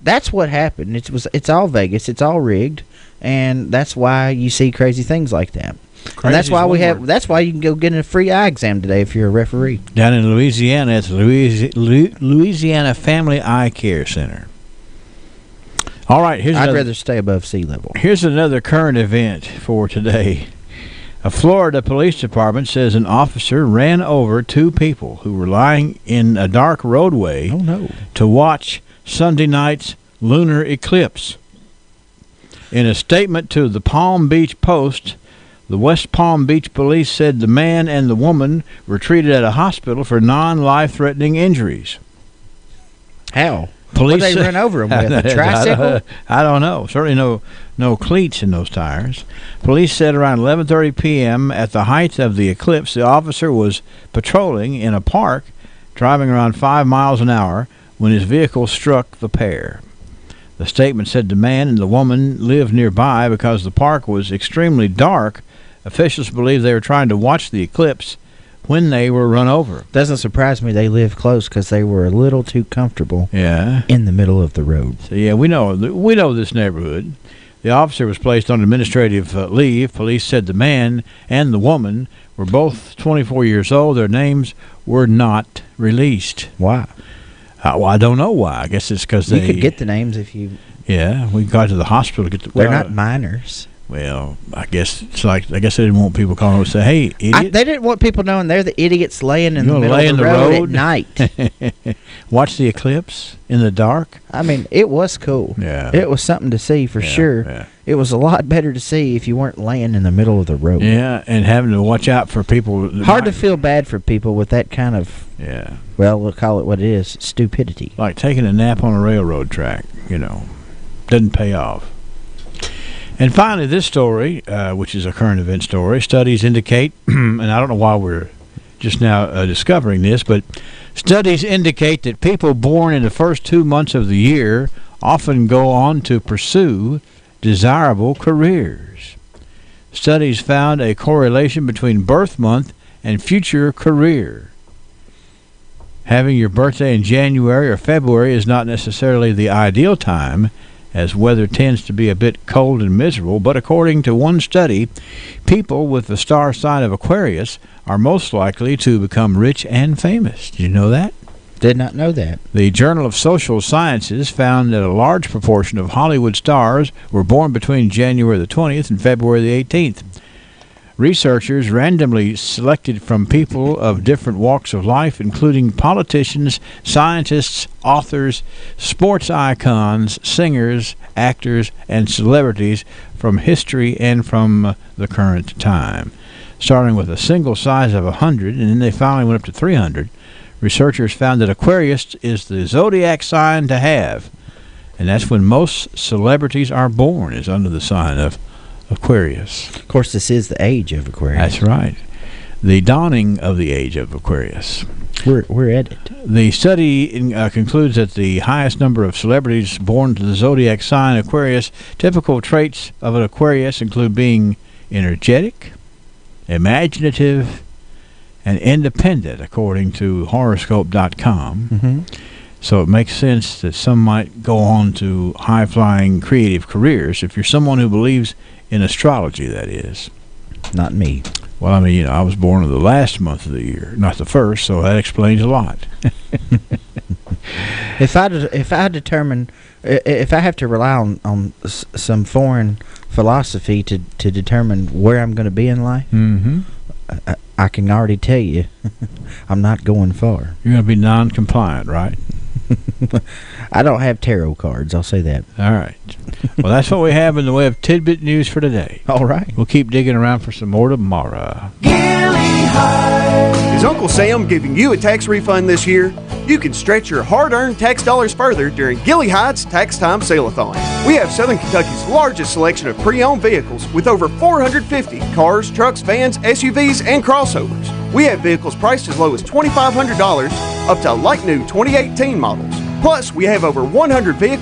that's what happened. It's all Vegas. It's all rigged, and that's why you see crazy things like that. And that's why that's why you can go get a free eye exam today if you're a referee. Down in Louisiana, it's Louisiana Family Eye Care Center. All right, I'd rather stay above sea level. Here's another current event for today. A Florida police department says an officer ran over 2 people who were lying in a dark roadway to watch Sunday night's lunar eclipse. In a statement to the Palm Beach Post, the West Palm Beach police said the man and the woman were treated at a hospital for non-life-threatening injuries. How? Police What did they run over them with? A tricycle? I don't know. Certainly no cleats in those tires. Police said around 11:30 p.m. at the height of the eclipse, the officer was patrolling in a park, driving around 5 miles an hour when his vehicle struck the pair. The statement said the man and the woman lived nearby because the park was extremely dark. Officials believe they were trying to watch the eclipse when they were run over. Doesn't surprise me they lived close because they were a little too comfortable in the middle of the road. So, yeah, we know this neighborhood. The officer was placed on administrative leave. Police said the man and the woman were both 24 years old. Their names were not released. Why? Well, I don't know why. I guess it's because you could get the names if you... Yeah, we got to the hospital to get the... They're not minors. Well, I guess they didn't want people calling and say, "Hey, idiot!" They didn't want people knowing they're the idiots laying in the middle of the road at night. Watch the eclipse in the dark. I mean, it was cool. Yeah, it was something to see for sure. Yeah. It was a lot better to see if you weren't laying in the middle of the road. Yeah, and having to watch out for people. Hard to feel bad for people with that kind of. Yeah. Well, we'll call it what it is: stupidity. Like taking a nap on a railroad track. Doesn't pay off. And finally, this story, which is a current event story, studies indicate, and I don't know why we're just now discovering this, but studies indicate that people born in the first 2 months of the year often go on to pursue desirable careers. Studies found a correlation between birth month and future career. Having your birthday in January or February is not necessarily the ideal time, as weather tends to be a bit cold and miserable. But according to one study, people with the star sign of Aquarius are most likely to become rich and famous. Did you know that? Did not know that. The Journal of Social Sciences found that a large proportion of Hollywood stars were born between January the 20th and February the 18th. Researchers randomly selected from people of different walks of life, including politicians, scientists, authors, sports icons, singers, actors, and celebrities from history and from the current time. Starting with a single size of 100, and then they finally went up to 300, researchers found that Aquarius is the zodiac sign to have. And that's when most celebrities are born, is under the sign of Aquarius. Of course, this is the age of Aquarius. That's right. The dawning of the age of Aquarius. We're at it. The study concludes that the highest number of celebrities born to the zodiac sign Aquarius, typical traits of an Aquarius include being energetic, imaginative, and independent, according to horoscope.com. Mm-hmm. So it makes sense that some might go on to high-flying creative careers if you're someone who believes in astrology, that is. Not me. Well, I mean, I was born in the last month of the year, not the first, so that explains a lot. If I have to rely on some foreign philosophy to determine where I'm going to be in life, mm-hmm. I can already tell you I'm not going far. You're going to be non-compliant, right? I don't have tarot cards, I'll say that. All right. Well, that's what we have in the way of tidbit news for today. All right. We'll keep digging around for some more tomorrow. Is Uncle Sam giving you a tax refund this year? You can stretch your hard-earned tax dollars further during Gilly Hyde's Tax Time Sale-a-thon. We have Southern Kentucky's largest selection of pre-owned vehicles with over 450 cars, trucks, vans, SUVs, and crossovers. We have vehicles priced as low as $2,500 up to like new 2018 models. Plus, we have over 100 vehicles